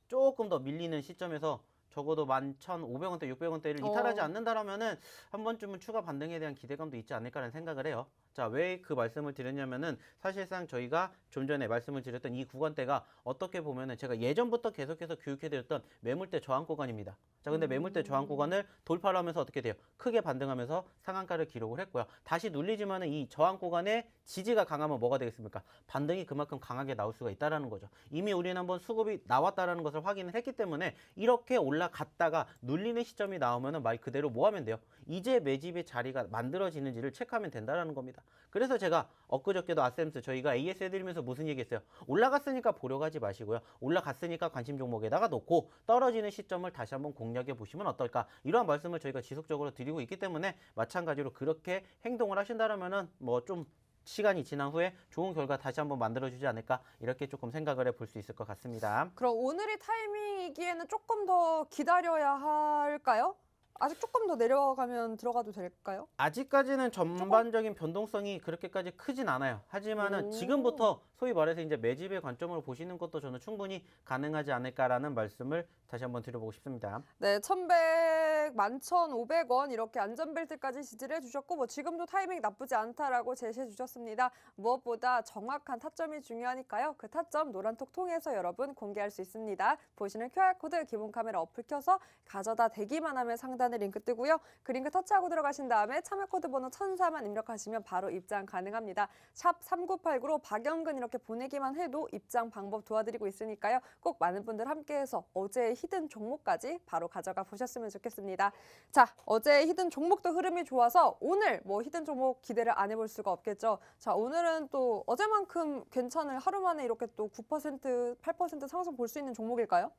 조금 더 밀리는 시점에서 적어도 11,500원대, 600원대를 이탈하지 않는다라면은 한 번쯤은 추가 반등에 대한 기대감도 있지 않을까라는 생각을 해요. 자, 왜 그 말씀을 드렸냐면은 사실상 저희가 좀 전에 말씀을 드렸던 이 구간대가 어떻게 보면은 제가 예전부터 계속해서 교육해드렸던 매물대 저항 구간입니다. 자, 근데 매물대 저항 구간을 돌파를 하면서 어떻게 돼요? 크게 반등하면서 상한가를 기록을 했고요. 다시 눌리지만은 이 저항 구간에 지지가 강하면 뭐가 되겠습니까? 반등이 그만큼 강하게 나올 수가 있다라는 거죠. 이미 우리는 한번 수급이 나왔다라는 것을 확인을 했기 때문에 이렇게 올라갔다가 눌리는 시점이 나오면은 말 그대로 뭐 하면 돼요? 이제 매집의 자리가 만들어지는지를 체크하면 된다라는 겁니다. 그래서 제가 엊그저께도 아셈스 저희가 AS 해드리면서 무슨 얘기했어요? 올라갔으니까 보려 가지 마시고요. 올라갔으니까 관심 종목에다가 놓고 떨어지는 시점을 다시 한번 공략해 보시면 어떨까? 이러한 말씀을 저희가 지속적으로 드리고 있기 때문에 마찬가지로 그렇게 행동을 하신다면은 뭐 좀 시간이 지난 후에 좋은 결과 다시 한번 만들어주지 않을까 이렇게 조금 생각을 해볼 수 있을 것 같습니다. 그럼 오늘이 타이밍이기에는 조금 더 기다려야 할까요? 아직 조금 더 내려가면 들어가도 될까요? 아직까지는 전반적인 변동성이 그렇게까지 크진 않아요. 하지만은 지금부터 소위 말해서 이제 매집의 관점으로 보시는 것도 저는 충분히 가능하지 않을까라는 말씀을 다시 한번 드려보고 싶습니다. 네, 1,100, 11,500원 이렇게 안전벨트까지 지지를 해주셨고 뭐 지금도 타이밍 나쁘지 않다라고 제시해 주셨습니다. 무엇보다 정확한 타점이 중요하니까요. 그 타점 노란톡 통해서 여러분 공개할 수 있습니다. 보시는 QR코드 기본 카메라 어플 켜서 가져다 대기만 하면 상단에 링크 뜨고요. 그 링크 터치하고 들어가신 다음에 참여 코드 번호 1004만 입력하시면 바로 입장 가능합니다. 샵 3989로 박영근 이렇게 보내기만 해도 입장 방법 도와드리고 있으니까요. 꼭 많은 분들 함께해서 어제의 히든 종목까지 바로 가져가 보셨으면 좋겠습니다. 자, 어제 히든 종목도 흐름이 좋아서 오늘 뭐 히든 종목 기대를 안 해볼 수가 없겠죠. 자, 오늘은 또 어제만큼 괜찮을 하루 만에 이렇게 또 9%, 8% 상승 볼 수 있는 종목일까요?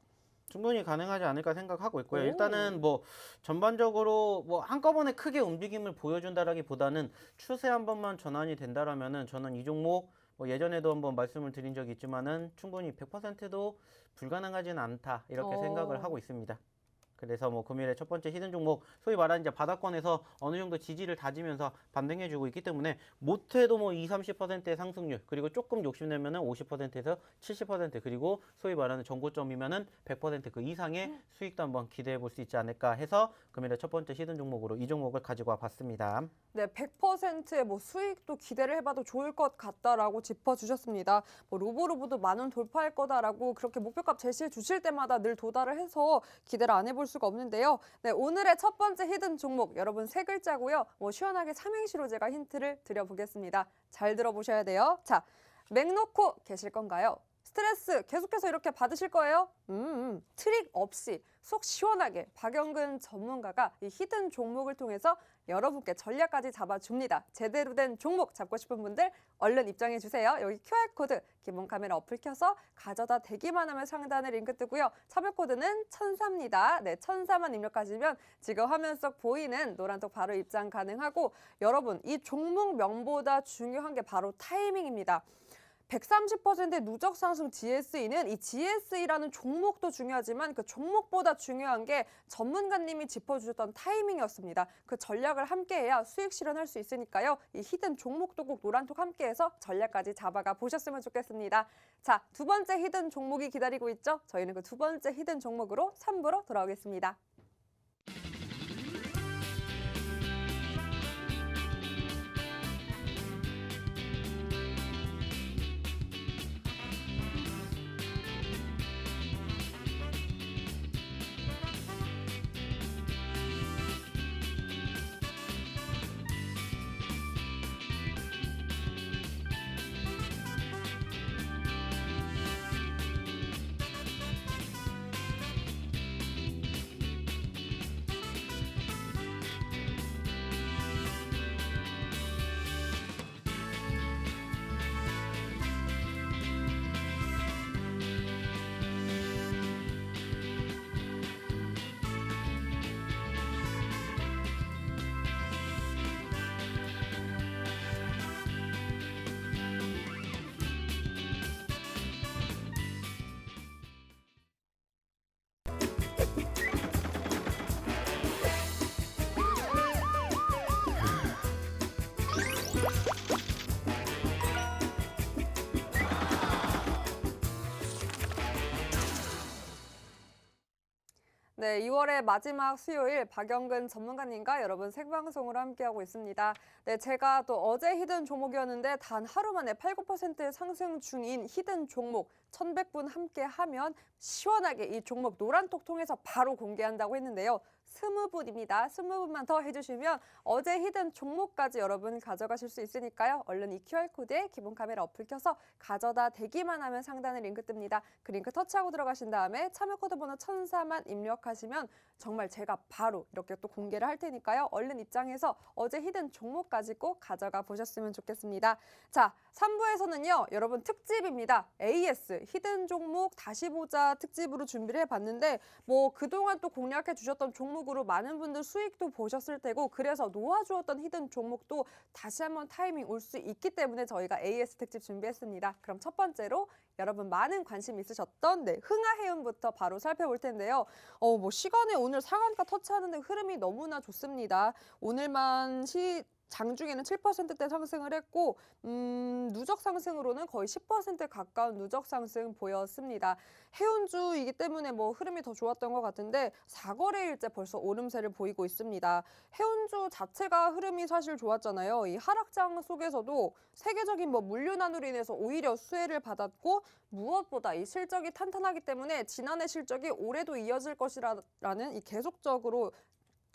충분히 가능하지 않을까 생각하고 있고요. 일단은 뭐 전반적으로 뭐 한꺼번에 크게 움직임을 보여준다라기보다는 추세 한 번만 전환이 된다라면은 저는 이 종목 뭐 예전에도 한번 말씀을 드린 적이 있지만은 충분히 100%도 불가능하지는 않다 이렇게 생각을 하고 있습니다. 그래서 뭐 금일의 첫 번째 히든 종목 소위 말하는 이제 바닥권에서 어느 정도 지지를 다지면서 반등해주고 있기 때문에 못해도 뭐 20-30%의 상승률 그리고 조금 욕심내면은 50%에서 70% 그리고 소위 말하는 전고점이면은 100% 그 이상의 수익도 한번 기대해 볼 수 있지 않을까 해서 금일의 첫 번째 히든 종목으로 이 종목을 가지고 와봤습니다. 네, 100%의 뭐 수익도 기대를 해봐도 좋을 것 같다라고 짚어주셨습니다. 뭐 로보로보도 10,000원 돌파할 거다라고 그렇게 목표값 제시해 주실 때마다 늘 도달을 해서 기대를 안 해볼 수가 없는데요. 네, 오늘의 첫 번째 히든 종목 여러분 세 글자고요. 뭐 시원하게 삼행시로 제가 힌트를 드려보겠습니다. 잘 들어보셔야 돼요. 자, 맥 놓고 계실 건가요? 스트레스 계속해서 이렇게 받으실 거예요? 트릭 없이 속 시원하게 박영근 전문가가 이 히든 종목을 통해서 여러분께 전략까지 잡아줍니다. 제대로 된 종목 잡고 싶은 분들 얼른 입장해 주세요. 여기 QR코드 기본 카메라 어플 켜서 가져다 대기만 하면 상단에 링크 뜨고요. 참여 코드는 1004입니다. 네, 1004만 입력하시면 지금 화면 속 보이는 노란톡 바로 입장 가능하고 여러분 이 종목 명보다 중요한 게 바로 타이밍입니다. 130%의 누적 상승 GSE는 이 GSE라는 종목도 중요하지만 그 종목보다 중요한 게 전문가님이 짚어주셨던 타이밍이었습니다. 그 전략을 함께해야 수익 실현할 수 있으니까요. 이 히든 종목도 꼭 노란톡 함께해서 전략까지 잡아가 보셨으면 좋겠습니다. 자, 두 번째 히든 종목이 기다리고 있죠? 저희는 그 두 번째 히든 종목으로 3부로 돌아오겠습니다. 네, 2월의 마지막 수요일 박영근 전문가님과 여러분 생방송으로 함께하고 있습니다. 네, 제가 또 어제 히든 종목이었는데 단 하루 만에 8, 9% 상승 중인 히든 종목 1,100분 함께하면 시원하게 이 종목 노란톡 통해서 바로 공개한다고 했는데요. 20분입니다. 20분만 더 해주시면 어제 히든 종목까지 여러분 가져가실 수 있으니까요. 얼른 이 QR코드에 기본 카메라 어플 켜서 가져다 대기만 하면 상단에 링크 뜹니다. 그 링크 터치하고 들어가신 다음에 참여 코드 번호 1004만 입력하시면 정말 제가 바로 이렇게 또 공개를 할 테니까요. 얼른 입장해서 어제 히든 종목까지 꼭 가져가 보셨으면 좋겠습니다. 자, 3부에서는요. 여러분 특집입니다. AS 히든 종목 다시 보자 특집으로 준비를 해봤는데 뭐 그동안 또 공략해 주셨던 종목으로 많은 분들 수익도 보셨을 테고 그래서 놓아주었던 히든 종목도 다시 한번 타이밍 올 수 있기 때문에 저희가 AS 특집 준비했습니다. 그럼 첫 번째로 여러분 많은 관심 있으셨던 흥하해운부터 바로 살펴볼 텐데요. 뭐 시간에 오늘 상한가 터치하는데 흐름이 너무나 좋습니다. 오늘만 장중에는 7%대 상승을 했고 누적 상승으로는 거의 10% 가까운 누적 상승 보였습니다. 해운주이기 때문에 뭐 흐름이 더 좋았던 것 같은데 4거래일째 벌써 오름세를 보이고 있습니다. 해운주 자체가 흐름이 사실 좋았잖아요. 이 하락장 속에서도 세계적인 뭐 물류난으로 인해서 오히려 수혜를 받았고 무엇보다 이 실적이 탄탄하기 때문에 지난해 실적이 올해도 이어질 것이라는 이 계속적으로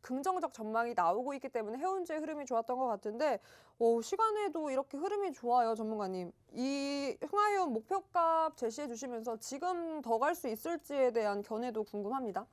긍정적 전망이 나오고 있기 때문에 해운주의 흐름이 좋았던 것 같은데 시간에도 이렇게 흐름이 좋아요, 전문가님. 이 흥하해운 목표값 제시해 주시면서 지금 더 갈 수 있을지에 대한 견해도 궁금합니다.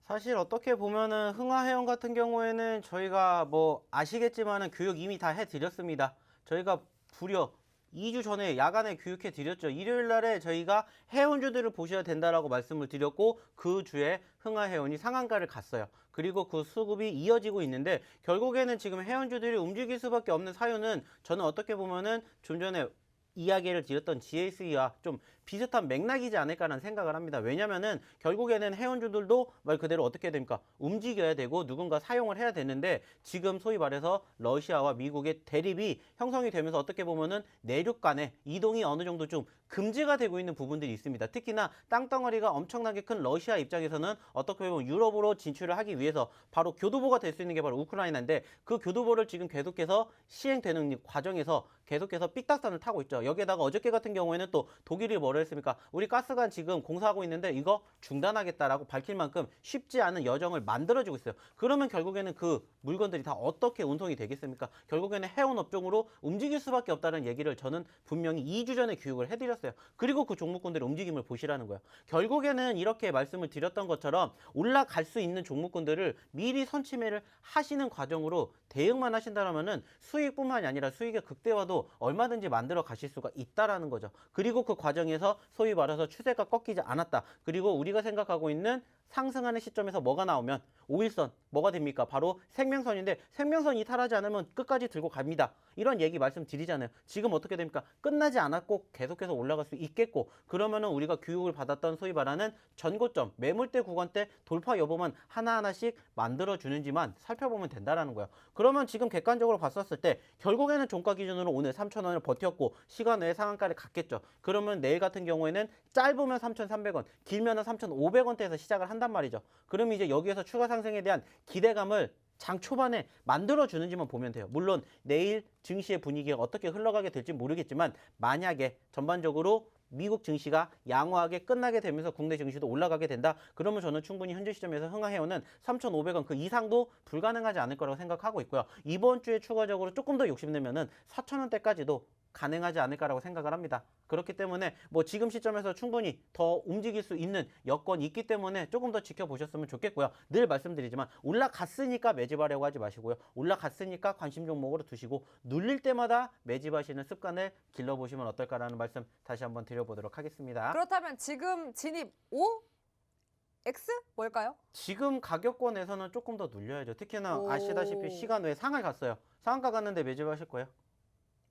사실 어떻게 보면은 흥하해운 같은 경우에는 저희가 뭐 아시겠지만은 교육 이미 다 해드렸습니다. 저희가 무려 2주 전에 야간에 교육해 드렸죠. 일요일 날에 저희가 해운주들을 보셔야 된다라고 말씀을 드렸고 그 주에 흥하해운이 상한가를 갔어요. 그리고 그 수급이 이어지고 있는데 결국에는 지금 해운주들이 움직일 수밖에 없는 사유는 저는 어떻게 보면은 좀 전에 이야기를 드렸던 GSE와 좀 비슷한 맥락이지 않을까라는 생각을 합니다. 왜냐면은 결국에는 해운주들도 말 그대로 어떻게 됩니까? 움직여야 되고 누군가 사용을 해야 되는데 지금 소위 말해서 러시아와 미국의 대립이 형성이 되면서 어떻게 보면은 내륙 간의 이동이 어느 정도 좀 금지가 되고 있는 부분들이 있습니다. 특히나 땅덩어리가 엄청나게 큰 러시아 입장에서는 어떻게 보면 유럽으로 진출을 하기 위해서 바로 교두보가 될 수 있는 게 바로 우크라이나인데 그 교두보를 지금 계속해서 시행되는 과정에서 계속해서 삐딱선을 타고 있죠. 여기에다가 어저께 같은 경우에는 또 독일이 뭐라 했습니까? 우리 가스관 지금 공사하고 있는데 이거 중단하겠다라고 밝힐 만큼 쉽지 않은 여정을 만들어주고 있어요. 그러면 결국에는 그 물건들이 다 어떻게 운송이 되겠습니까? 결국에는 해운 업종으로 움직일 수밖에 없다는 얘기를 저는 분명히 2주 전에 교육을 해드렸어요. 그리고 그 종목군들의 움직임을 보시라는 거예요. 결국에는 이렇게 말씀을 드렸던 것처럼 올라갈 수 있는 종목군들을 미리 선침해를 하시는 과정으로 대응만 하신다면은 수익뿐만이 아니라 수익의 극대화도 얼마든지 만들어 가실 수가 있다라는 거죠. 그리고 그 과정에서 소위 말해서 추세가 꺾이지 않았다. 그리고 우리가 생각하고 있는 상승하는 시점에서 뭐가 나오면 5일선 뭐가 됩니까? 바로 생명선인데 생명선 이탈하지 않으면 끝까지 들고 갑니다. 이런 얘기 말씀드리잖아요. 지금 어떻게 됩니까? 끝나지 않았고 계속해서 올라갈 수 있겠고 그러면은 우리가 교육을 받았던 소위 말하는 전고점, 매물대 구간대 돌파 여부만 하나하나씩 만들어주는지만 살펴보면 된다라는 거예요. 그러면 지금 객관적으로 봤었을 때 결국에는 종가 기준으로 오늘 3,000원을 버텼고 시간 외에 상한가를 갔겠죠. 그러면 내일 같은 경우에는 짧으면 3,300원, 길면은 3,500원대에서 시작을 한단 말이죠. 그럼 이제 여기에서 추가 상승에 대한 기대감을 장 초반에 만들어주는지만 보면 돼요. 물론 내일 증시의 분위기가 어떻게 흘러가게 될지 모르겠지만 만약에 전반적으로 미국 증시가 양호하게 끝나게 되면서 국내 증시도 올라가게 된다. 그러면 저는 충분히 현재 시점에서 흥하해오는 3,500원 그 이상도 불가능하지 않을 거라고 생각하고 있고요. 이번 주에 추가적으로 조금 더 욕심내면은 4,000원대까지도 가능하지 않을까라고 생각을 합니다. 그렇기 때문에 뭐 지금 시점에서 충분히 더 움직일 수 있는 여건이 있기 때문에 조금 더 지켜보셨으면 좋겠고요. 늘 말씀드리지만 올라갔으니까 매집하려고 하지 마시고요. 올라갔으니까 관심 종목으로 두시고 눌릴 때마다 매집하시는 습관을 길러보시면 어떨까라는 말씀 다시 한번 드려보도록 하겠습니다. 그렇다면 지금 진입 O? X? 뭘까요? 지금 가격권에서는 조금 더 눌려야죠. 특히나 오. 아시다시피 시간 외에 상을 갔어요. 상한가 갔는데 매집하실 거예요?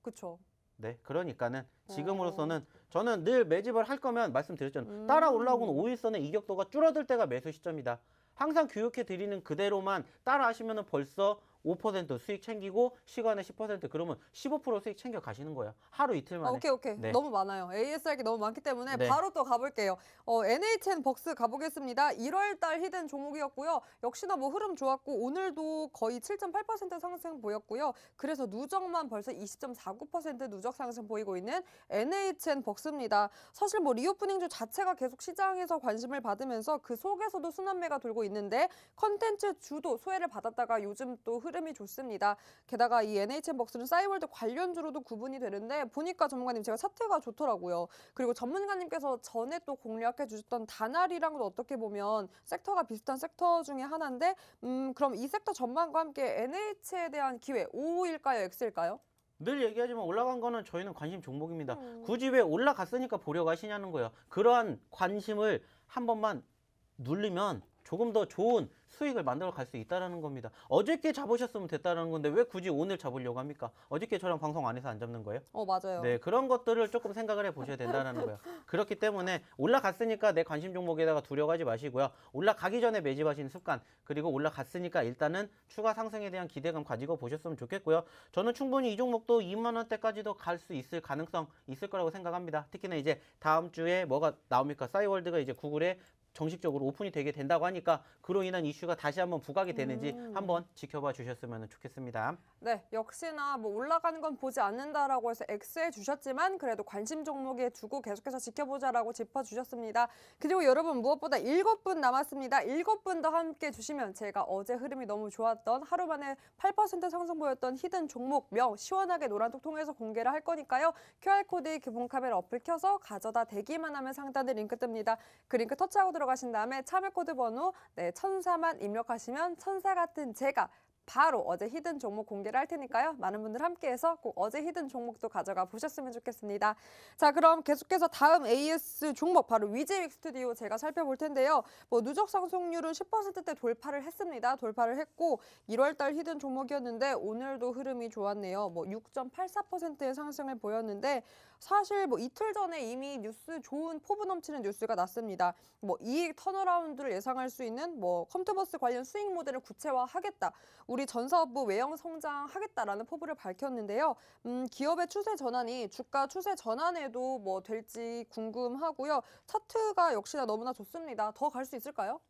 그쵸. 네, 그러니까는 지금으로서는 저는 늘 매집을 할 거면 말씀드렸잖아요. 따라 올라오고는 5일선의 이격도가 줄어들 때가 매수 시점이다. 항상 교육해 드리는 그대로만 따라 하시면은 벌써 5% 수익 챙기고 시간에 10% 그러면 15% 수익 챙겨 가시는 거예요. 하루 이틀 만에. 오케이. 네. 너무 많아요. ASR기 너무 많기 때문에 네. 바로 또 가볼게요. NHN 벅스 가보겠습니다. 1월 달 히든 종목이었고요. 역시나 뭐 흐름 좋았고 오늘도 거의 7.8% 상승 보였고요. 그래서 누적만 벌써 20.49% 누적 상승 보이고 있는 NHN 벅스입니다. 사실 뭐 리오프닝주 자체가 계속 시장에서 관심을 받으면서 그 속에서도 순환매가 돌고 있는데 컨텐츠 주도 소외를 받았다가 요즘 또 흐름이 좋습니다. 게다가 이 NHN 벅스는 싸이월드 관련주로도 구분이 되는데 보니까 전문가님 제가 차트가 좋더라고요. 그리고 전문가님께서 전에 또 공략해 주셨던 다날이랑도 어떻게 보면 섹터가 비슷한 섹터 중에 하나인데 그럼 이 섹터 전망과 함께 NH에 대한 기회 O일까요? X일까요? 늘 얘기하지만 올라간 거는 저희는 관심 종목입니다. 굳이 왜 올라갔으니까 보려고 하시냐는 거예요. 그러한 관심을 한 번만 누르면 조금 더 좋은 수익을 만들어 갈 수 있다는 겁니다. 어저께 잡으셨으면 됐다는 건데 왜 굳이 오늘 잡으려고 합니까? 어저께 저랑 방송 안 해서 안 잡는 거예요? 맞아요. 네, 그런 것들을 조금 생각을 해보셔야 된다는 거예요. 그렇기 때문에 올라갔으니까 내 관심 종목에다가 두려워하지 마시고요. 올라가기 전에 매집하시는 습관, 그리고 올라갔으니까 일단은 추가 상승에 대한 기대감 가지고 보셨으면 좋겠고요. 저는 충분히 이 종목도 2만 원대까지도 갈 수 있을 가능성 있을 거라고 생각합니다. 특히나 이제 다음 주에 뭐가 나옵니까? 싸이월드가 이제 구글에 정식적으로 오픈이 되게 된다고 하니까 그로 인한 이슈가 다시 한번 부각이 되는지 한번 지켜봐 주셨으면 좋겠습니다. 네, 역시나 뭐 올라가는 건 보지 않는다라고 해서 X해 주셨지만 그래도 관심 종목에 두고 계속해서 지켜보자라고 짚어주셨습니다. 그리고 여러분 무엇보다 7분 남았습니다. 7분 더 함께 주시면 제가 어제 흐름이 너무 좋았던 하루 만에 8% 상승 보였던 히든 종목명 시원하게 노란톡 통해서 공개를 할 거니까요. QR코드 기본 카메라 어플 켜서 가져다 대기만 하면 상단에 링크 뜹니다. 그 링크 터치하고 들어가신 다음에 참여 코드 번호 1004만 입력하시면 천사 같은 제가 바로 어제 히든 종목 공개를 할 테니까요. 많은 분들 함께해서 꼭 어제 히든 종목도 가져가 보셨으면 좋겠습니다. 자, 그럼 계속해서 다음 AS 종목 바로 위즈윅 스튜디오 제가 살펴볼 텐데요. 뭐 누적 상승률은 10%대 돌파를 했습니다. 돌파를 했고 1월 달 히든 종목이었는데 오늘도 흐름이 좋았네요. 뭐 6.84%의 상승을 보였는데 사실 뭐 이틀 전에 이미 뉴스 좋은 포부 넘치는 뉴스가 났습니다. 뭐 이익 턴어라운드를 예상할 수 있는 뭐 컴투버스 관련 수익 모델을 구체화하겠다. 우리 전사업부 외형 성장하겠다라는 포부를 밝혔는데요. 기업의 추세 전환이 주가 추세 전환에도 뭐 될지 궁금하고요. 차트가 역시나 너무나 좋습니다. 더 갈 수 있을까요?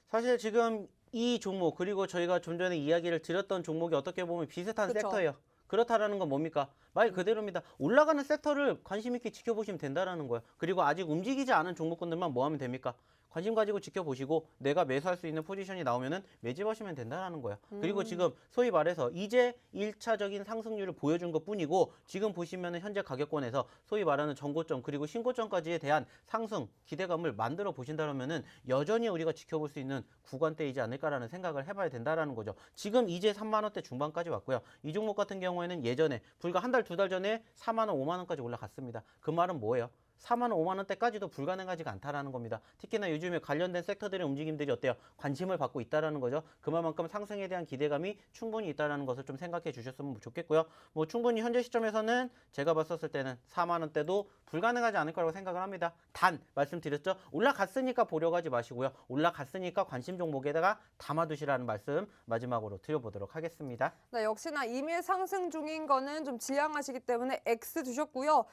사실 지금 이 종목 그리고 저희가 좀 전에 이야기를 드렸던 종목이 어떻게 보면 비슷한 그쵸. 섹터예요. 그렇다라는 건 뭡니까? 말 그대로입니다. 올라가는 섹터를 관심 있게 지켜보시면 된다라는 거예요. 그리고 아직 움직이지 않은 종목군들만 뭐 하면 됩니까? 관심 가지고 지켜보시고 내가 매수할 수 있는 포지션이 나오면은 매집하시면 된다라는 거예요. 그리고 지금 소위 말해서 이제 1차적인 상승률을 보여준 것뿐이고 지금 보시면은 현재 가격권에서 소위 말하는 전고점 그리고 신고점까지에 대한 상승 기대감을 만들어 보신다면은 여전히 우리가 지켜볼 수 있는 구간대이지 않을까라는 생각을 해봐야 된다라는 거죠. 지금 이제 3만 원대 중반까지 왔고요. 이 종목 같은 경우에는 예전에 불과 한 달, 두 달 전에 4만 원, 5만 원까지 올라갔습니다. 그 말은 뭐예요? 4만 원, 5만 원대까지도 불가능하지가 않다라는 겁니다. 특히나 요즘에 관련된 섹터들의 움직임들이 어때요? 관심을 받고 있다라는 거죠. 그만큼 상승에 대한 기대감이 충분히 있다라는 것을 좀 생각해 주셨으면 좋겠고요. 뭐 충분히 현재 시점에서는 제가 봤었을 때는 4만 원대도 불가능하지 않을 거라고 생각을 합니다. 단 말씀드렸죠. 올라갔으니까 보려고 하지 마시고요. 올라갔으니까 관심 종목에다가 담아두시라는 말씀 마지막으로 드려보도록 하겠습니다. 네, 역시나 이미 상승 중인 거는 좀 지양하시기 때문에 X 두셨고요.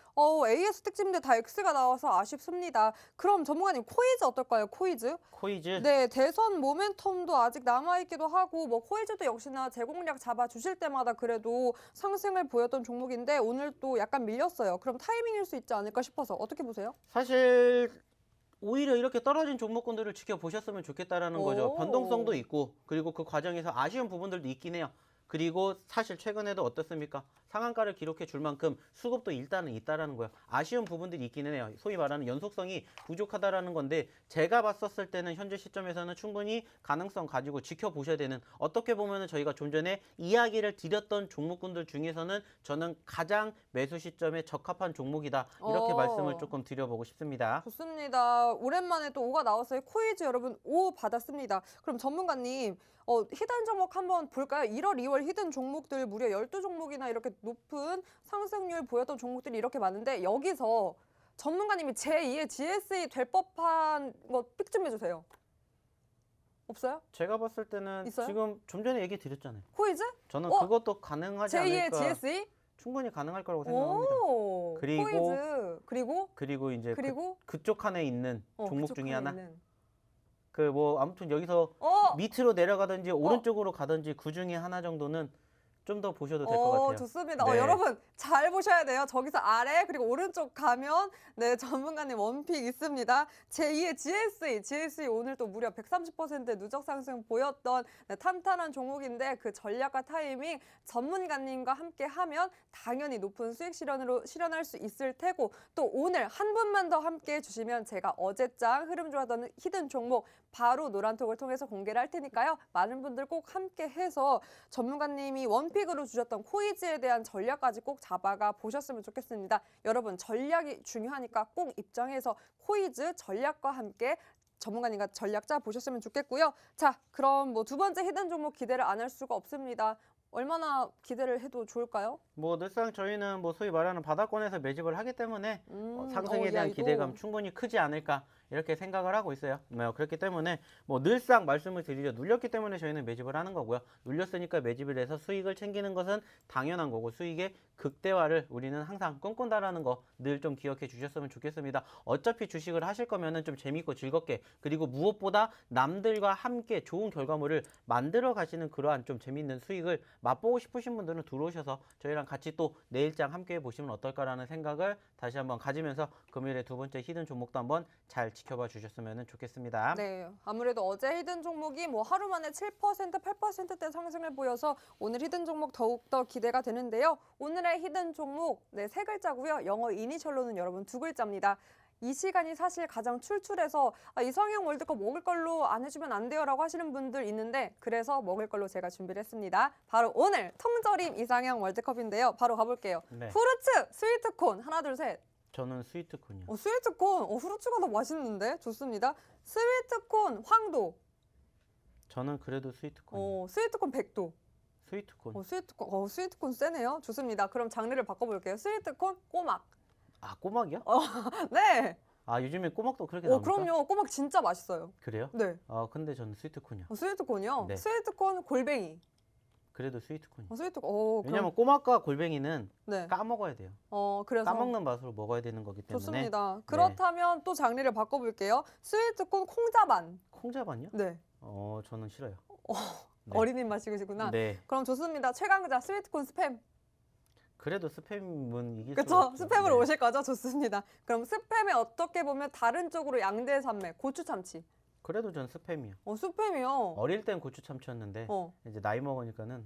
AS 특징인데 다 X가 나와서 아쉽습니다. 그럼 전문가님 코이즈 어떨까요? 코이즈? 코이즈. 네, 대선 모멘텀도 아직 남아있기도 하고 뭐 코이즈도 역시나 제공량 잡아주실 때마다 그래도 상승을 보였던 종목인데 오늘 또 약간 밀렸어요. 그럼 타이밍일 수 있지 않을까 싶어서 어떻게 보세요? 사실 오히려 이렇게 떨어진 종목군들을 지켜보셨으면 좋겠다라는 거죠. 오. 변동성도 있고 그리고 그 과정에서 아쉬운 부분들도 있긴 해요. 그리고 사실 최근에도 어떻습니까? 상한가를 기록해 줄 만큼 수급도 일단은 있다라는 거예요. 아쉬운 부분들이 있기는 해요. 소위 말하는 연속성이 부족하다라는 건데 제가 봤었을 때는 현재 시점에서는 충분히 가능성 가지고 지켜보셔야 되는 어떻게 보면은 저희가 좀 전에 이야기를 드렸던 종목군들 중에서는 저는 가장 매수 시점에 적합한 종목이다. 이렇게 말씀을 조금 드려보고 싶습니다. 좋습니다. 오랜만에 또 5가 나왔어요. 코이즈 여러분 5 받았습니다. 그럼 전문가님 히든 종목 한번 볼까요? 1월, 2월 히든 종목들 무려 12종목이나 이렇게 높은 상승률 보였던 종목들이 이렇게 많은데 여기서 전문가님이 제2의 GSE 될 법한 거 픽 좀 해주세요. 없어요? 제가 봤을 때는 있어요? 지금 좀 전에 얘기 드렸잖아요. 코이즈? 저는 어? 그것도 가능하지 제2의 않을까. GSE? 충분히 가능할 거라고 생각합니다. 오, 그리고- 코이즈. 그리고 이제 그리고 그쪽 칸에 있는 종목 그쪽 중에 칸에 하나. 있는. 그 뭐 아무튼 여기서 밑으로 내려가든지 오른쪽으로 가든지 그 중에 하나 정도는 좀 더 보셔도 될 것 같아요. 좋습니다. 네. 여러분 잘 보셔야 돼요. 저기서 아래 그리고 오른쪽 가면 네 전문가님 원픽 있습니다. 제2의 GSE 오늘 또 무려 130% 누적 상승 보였던 네, 탄탄한 종목인데 그 전략과 타이밍 전문가님과 함께 하면 당연히 높은 수익 실현할 수 있을 테고 또 오늘 한 분만 더 함께 해주시면 제가 어제장 흐름 좋았던 히든 종목 바로 노란톡을 통해서 공개를 할 테니까요. 많은 분들 꼭 함께 해서 전문가님이 원픽으로 주셨던 코이즈에 대한 전략까지 꼭 잡아가 보셨으면 좋겠습니다. 여러분 전략이 중요하니까 꼭 입장해서 코이즈 전략과 함께 전문가님과 전략 짜 보셨으면 좋겠고요. 자, 그럼 뭐 두 번째 히든 종목 기대를 안 할 수가 없습니다. 얼마나 기대를 해도 좋을까요? 뭐 늘상 저희는 뭐 소위 말하는 바닥권에서 매집을 하기 때문에 상승에 대한 이거. 기대감 충분히 크지 않을까 이렇게 생각을 하고 있어요. 그렇기 때문에 뭐 늘상 말씀을 드리죠. 눌렸기 때문에 저희는 매집을 하는 거고요. 눌렸으니까 매집을 해서 수익을 챙기는 것은 당연한 거고 수익의 극대화를 우리는 항상 꿈꾼다라는 거 늘 좀 기억해 주셨으면 좋겠습니다. 어차피 주식을 하실 거면은 좀 재밌고 즐겁게 그리고 무엇보다 남들과 함께 좋은 결과물을 만들어 가시는 그러한 좀 재밌는 수익을 맛보고 싶으신 분들은 들어오셔서 저희랑 같이 또 내일장 함께 보시면 어떨까라는 생각을 다시 한번 가지면서 금요일에 두 번째 히든 종목도 한번 잘 지켜봐 주셨으면 좋겠습니다. 네, 아무래도 어제 히든 종목이 뭐 하루 만에 7%, 8%대 상승을 보여서 오늘 히든 종목 더욱더 기대가 되는데요. 오늘의 히든 종목 네, 세 글자고요. 영어 이니셜로는 여러분 두 글자입니다. 이 시간이 사실 가장 출출해서 이상형 월드컵 먹을 걸로 안 해주면 안 돼요라고 하시는 분들 있는데 그래서 먹을 걸로 제가 준비를 했습니다. 바로 오늘 통조림 이상형 월드컵인데요. 바로 가볼게요. 네. 후르츠, 스위트콘 하나 둘 셋. 저는 스위트콘이요. 스위트콘 후르츠가 더 맛있는데 좋습니다. 스위트콘 황도. 저는 그래도 스위트콘이요. 스위트콘 백도. 스위트콘. 스위트콘 세네요. 좋습니다. 그럼 장르를 바꿔볼게요. 스위트콘 꼬막. 아 꼬막이요? 네. 아 요즘에 꼬막도 그렇게 나옵니까? 그럼요. 꼬막 진짜 맛있어요. 그래요? 네. 아 근데 저는 스위트콘이요. 스위트콘이요? 네. 스위트콘 골뱅이. 그래도 스위트콘이요. 스위트콘. 왜냐면 꼬막과 골뱅이는 네. 까먹어야 돼요. 그래서 까먹는 맛으로 먹어야 되는 거기 때문에. 좋습니다. 그렇다면 또 장르를 바꿔볼게요. 스위트콘 콩자반. 콩자반요? 네. 저는 싫어요. 네. 어린이 맛이시구나. 네. 그럼 좋습니다. 최강자 스위트콘 스팸. 그래도 스팸은 이길 수가 그렇죠. 없죠. 스팸으로 네. 오실 거죠? 좋습니다. 그럼 스팸에 어떻게 보면 다른 쪽으로 양대 산맥, 고추 참치. 그래도 전 스팸이요. 스팸이요. 어릴 땐 고추 참치였는데 이제 나이 먹으니까는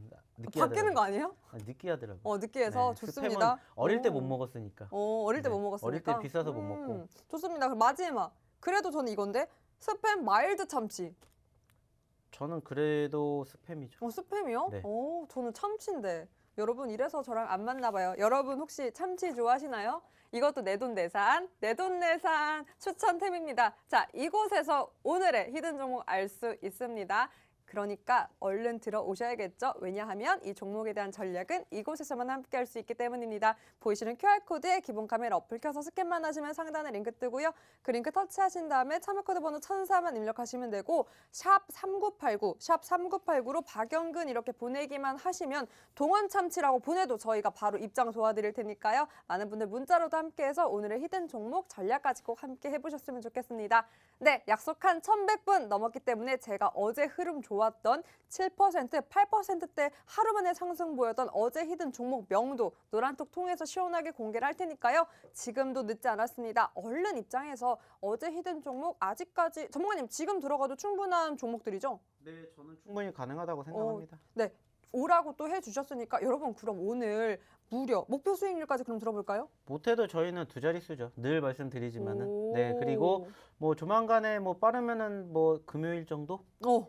바뀌는 거 아니에요? 느끼하더라고요. 느끼해서 네, 좋습니다. 스팸은 어릴 때 오. 못 먹었으니까. 어릴 때 네, 못 먹었으니까. 어릴 때 비싸서 못 먹고. 좋습니다. 그럼 마지막. 그래도 저는 이건데 스팸 마일드 참치. 저는 그래도 스팸이죠. 스팸이요? 네. 저는 참치인데. 여러분 이래서 저랑 안 맞나 봐요. 여러분 혹시 참치 좋아하시나요? 이것도 내돈내산 추천템입니다. 자, 이곳에서 오늘의 히든 종목 알 수 있습니다. 그러니까 얼른 들어오셔야겠죠. 왜냐하면 이 종목에 대한 전략은 이곳에서만 함께 할 수 있기 때문입니다. 보이시는 QR코드에 기본 카메라 어플 켜서 스캔만 하시면 상단에 링크 뜨고요. 그 링크 터치하신 다음에 참여코드 번호 1004만 입력하시면 되고 샵 3989로 박영근 이렇게 보내기만 하시면 동원 참치라고 보내도 저희가 바로 입장 도와드릴 테니까요. 많은 분들 문자로도 함께해서 오늘의 히든 종목 전략까지 꼭 함께 해보셨으면 좋겠습니다. 네, 약속한 1100분 넘었기 때문에 제가 어제 흐름 좋았던 7%, 8%대 하루 만에 상승 보였던 어제 히든 종목 명도 노란톡 통해서 시원하게 공개를 할 테니까요. 지금도 늦지 않았습니다. 얼른 입장해서 어제 히든 종목 아직까지 전문가님 지금 들어가도 충분한 종목들이죠? 네, 저는 충분히 가능하다고 생각합니다. 네, 오라고 또 해주셨으니까 여러분 그럼 오늘 무려 목표 수익률까지 그럼 들어볼까요? 못해도 저희는 두 자릿수죠. 늘 말씀드리지만은. 오. 네, 그리고 뭐 조만간에 뭐 빠르면은 뭐 금요일 정도?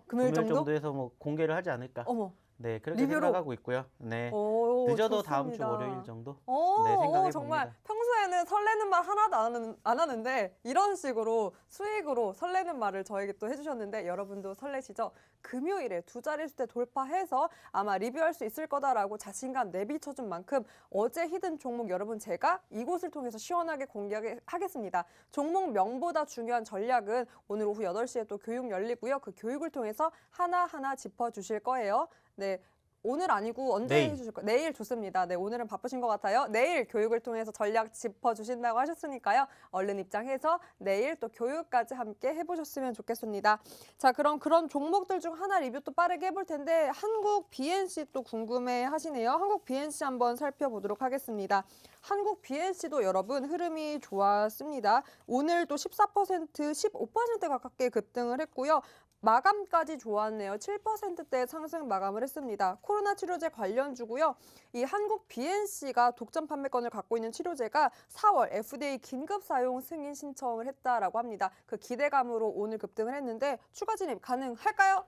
금요일 정도? 정도에서 뭐 공개를 하지 않을까. 어머. 네, 그렇게 리뷰로? 생각하고 있고요. 네. 오, 늦어도 좋습니다. 다음 주 월요일 정도? 오, 네, 생각해 정말 봅니다. 평소에는 설레는 말 하나도 안 하는데 이런 식으로 수익으로 설레는 말을 저에게 또 해주셨는데 여러분도 설레시죠? 금요일에 두 자릿수 대 돌파해서 아마 리뷰할 수 있을 거다라고 자신감 내비쳐준 만큼 어제 히든 종목 여러분 제가 이곳을 통해서 시원하게 공개하겠습니다. 종목 명보다 중요한 전략은 오늘 오후 8시에 또 교육 열리고요. 그 교육을 통해서 하나하나 짚어주실 거예요. 네. 오늘 아니고 언제 내일. 해주실 거예요? 내일 좋습니다. 네, 오늘은 바쁘신 것 같아요. 내일 교육을 통해서 전략 짚어주신다고 하셨으니까요. 얼른 입장해서 내일 또 교육까지 함께 해보셨으면 좋겠습니다. 자, 그럼 그런 종목들 중 하나 리뷰 또 빠르게 해볼 텐데 한국 BNC 또 궁금해 하시네요. 한국 BNC 한번 살펴보도록 하겠습니다. 한국 BNC도 여러분 흐름이 좋았습니다. 오늘도 14%, 15% 가깝게 급등을 했고요. 마감까지 좋았네요. 7%대 상승 마감을 했습니다. 코로나 치료제 관련주고요. 이 한국 BNC가 독점 판매권을 갖고 있는 치료제가 4월 FDA 긴급 사용 승인 신청을 했다라고 합니다. 그 기대감으로 오늘 급등을 했는데 추가 진입 가능할까요?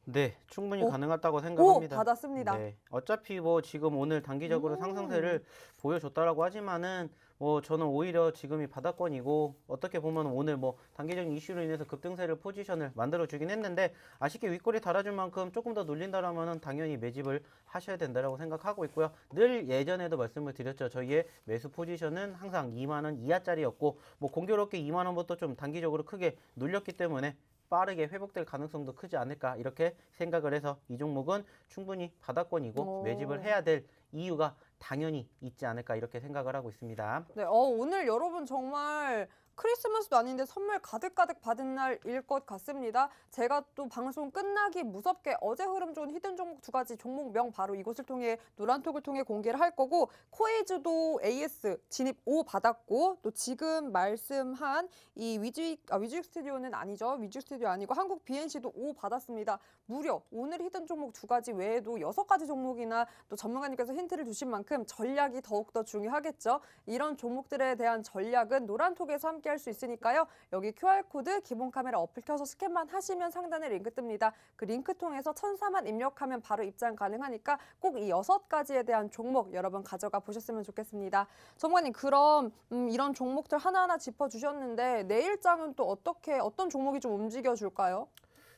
네, 충분히 오. 가능하다고 생각합니다. 받았습니다. 네, 어차피 뭐 지금 오늘 단기적으로 상승세를 보여줬다라고 하지만은 뭐 저는 오히려 지금이 바닥권이고 어떻게 보면 오늘 뭐 단기적인 이슈로 인해서 급등세를 포지션을 만들어주긴 했는데 아쉽게 윗골이 달아줄 만큼 조금 더 눌린다라면은 당연히 매집을 하셔야 된다라고 생각하고 있고요. 늘 예전에도 말씀을 드렸죠. 저희의 매수 포지션은 항상 2만 원 이하짜리였고 뭐 공교롭게 2만 원부터 좀 단기적으로 크게 눌렸기 때문에 빠르게 회복될 가능성도 크지 않을까 이렇게 생각을 해서 이 종목은 충분히 바닥권이고 매집을 해야 될 이유가 당연히 있지 않을까 이렇게 생각을 하고 있습니다. 네, 오늘 여러분 정말 크리스마스도 아닌데 선물 가득가득 받은 날일 것 같습니다. 제가 또 방송 끝나기 무섭게 어제 흐름 좋은 히든 종목 두 가지 종목명 바로 이곳을 통해 노란톡을 통해 공개를 할 거고 코에이즈도 AS 진입 5 받았고 또 지금 말씀한 이 위즈익 스튜디오는 아니죠. 위즈익 스튜디오 아니고 한국 BNC도 5 받았습니다. 무려 오늘 히든 종목 두 가지 외에도 6가지 종목이나 또 전문가님께서 힌트를 주신 만큼 전략이 더욱더 중요하겠죠. 이런 종목들에 대한 전략은 노란톡에서 함께 할 수 있으니까요. 여기 QR코드 기본 카메라 어플 켜서 스캔만 하시면 상단에 링크 뜹니다. 그 링크 통해서 1004만 입력하면 바로 입장 가능하니까 꼭 이 6가지에 대한 종목 여러분 가져가 보셨으면 좋겠습니다. 전문가님 그럼 이런 종목들 하나하나 짚어주셨는데 내일장은 또 어떤 종목이 좀 움직여줄까요?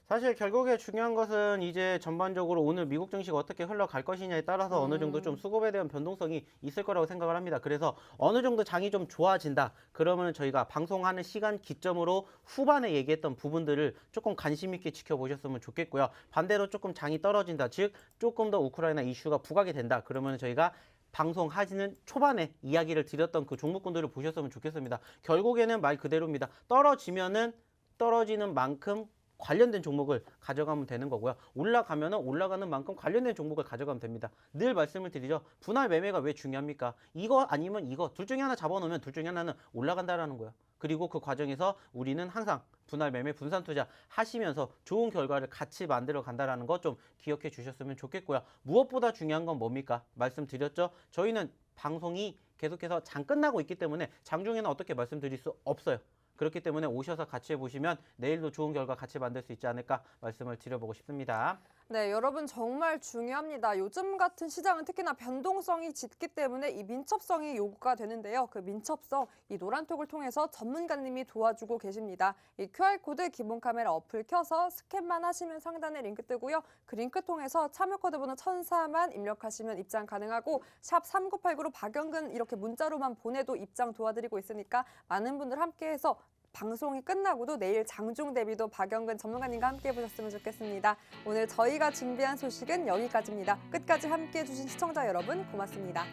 사실 결국에 중요한 것은 이제 전반적으로 오늘 미국 증시가 어떻게 흘러갈 것이냐에 따라서 어느 정도 좀 수급에 대한 변동성이 있을 거라고 생각을 합니다. 그래서 어느 정도 장이 좀 좋아진다. 그러면 저희가 방송하는 시간 기점으로 후반에 얘기했던 부분들을 조금 관심 있게 지켜보셨으면 좋겠고요. 반대로 조금 장이 떨어진다. 즉 조금 더 우크라이나 이슈가 부각이 된다. 그러면 저희가 방송하시는 초반에 이야기를 드렸던 그 종목군들을 보셨으면 좋겠습니다. 결국에는 말 그대로입니다. 떨어지면은 떨어지는 만큼 관련된 종목을 가져가면 되는 거고요. 올라가면은 올라가는 만큼 관련된 종목을 가져가면 됩니다. 늘 말씀을 드리죠. 분할 매매가 왜 중요합니까? 이거 아니면 이거 둘 중에 하나 잡아놓으면 둘 중에 하나는 올라간다라는 거예요. 그리고 그 과정에서 우리는 항상 분할 매매, 분산 투자 하시면서 좋은 결과를 같이 만들어 간다라는 거 좀 기억해 주셨으면 좋겠고요. 무엇보다 중요한 건 뭡니까? 말씀드렸죠. 저희는 방송이 계속해서 장 끝나고 있기 때문에 장중에는 어떻게 말씀드릴 수 없어요. 그렇기 때문에 오셔서 같이 해보시면 내일도 좋은 결과 같이 만들 수 있지 않을까 말씀을 드려보고 싶습니다. 네, 여러분 정말 중요합니다. 요즘 같은 시장은 특히나 변동성이 짙기 때문에 이 민첩성이 요구가 되는데요. 그 민첩성, 이 노란톡을 통해서 전문가님이 도와주고 계십니다. 이 QR코드 기본 카메라 어플 켜서 스캔만 하시면 상단에 링크 뜨고요. 그 링크 통해서 참여 코드 번호 1004만 입력하시면 입장 가능하고 샵 3989로 박영근 이렇게 문자로만 보내도 입장 도와드리고 있으니까 많은 분들 함께해서 방송이 끝나고도 내일 장중 대비도 박영근 전문가님과 함께 해보셨으면 좋겠습니다. 오늘 저희가 준비한 소식은 여기까지입니다. 끝까지 함께해 주신 시청자 여러분 고맙습니다.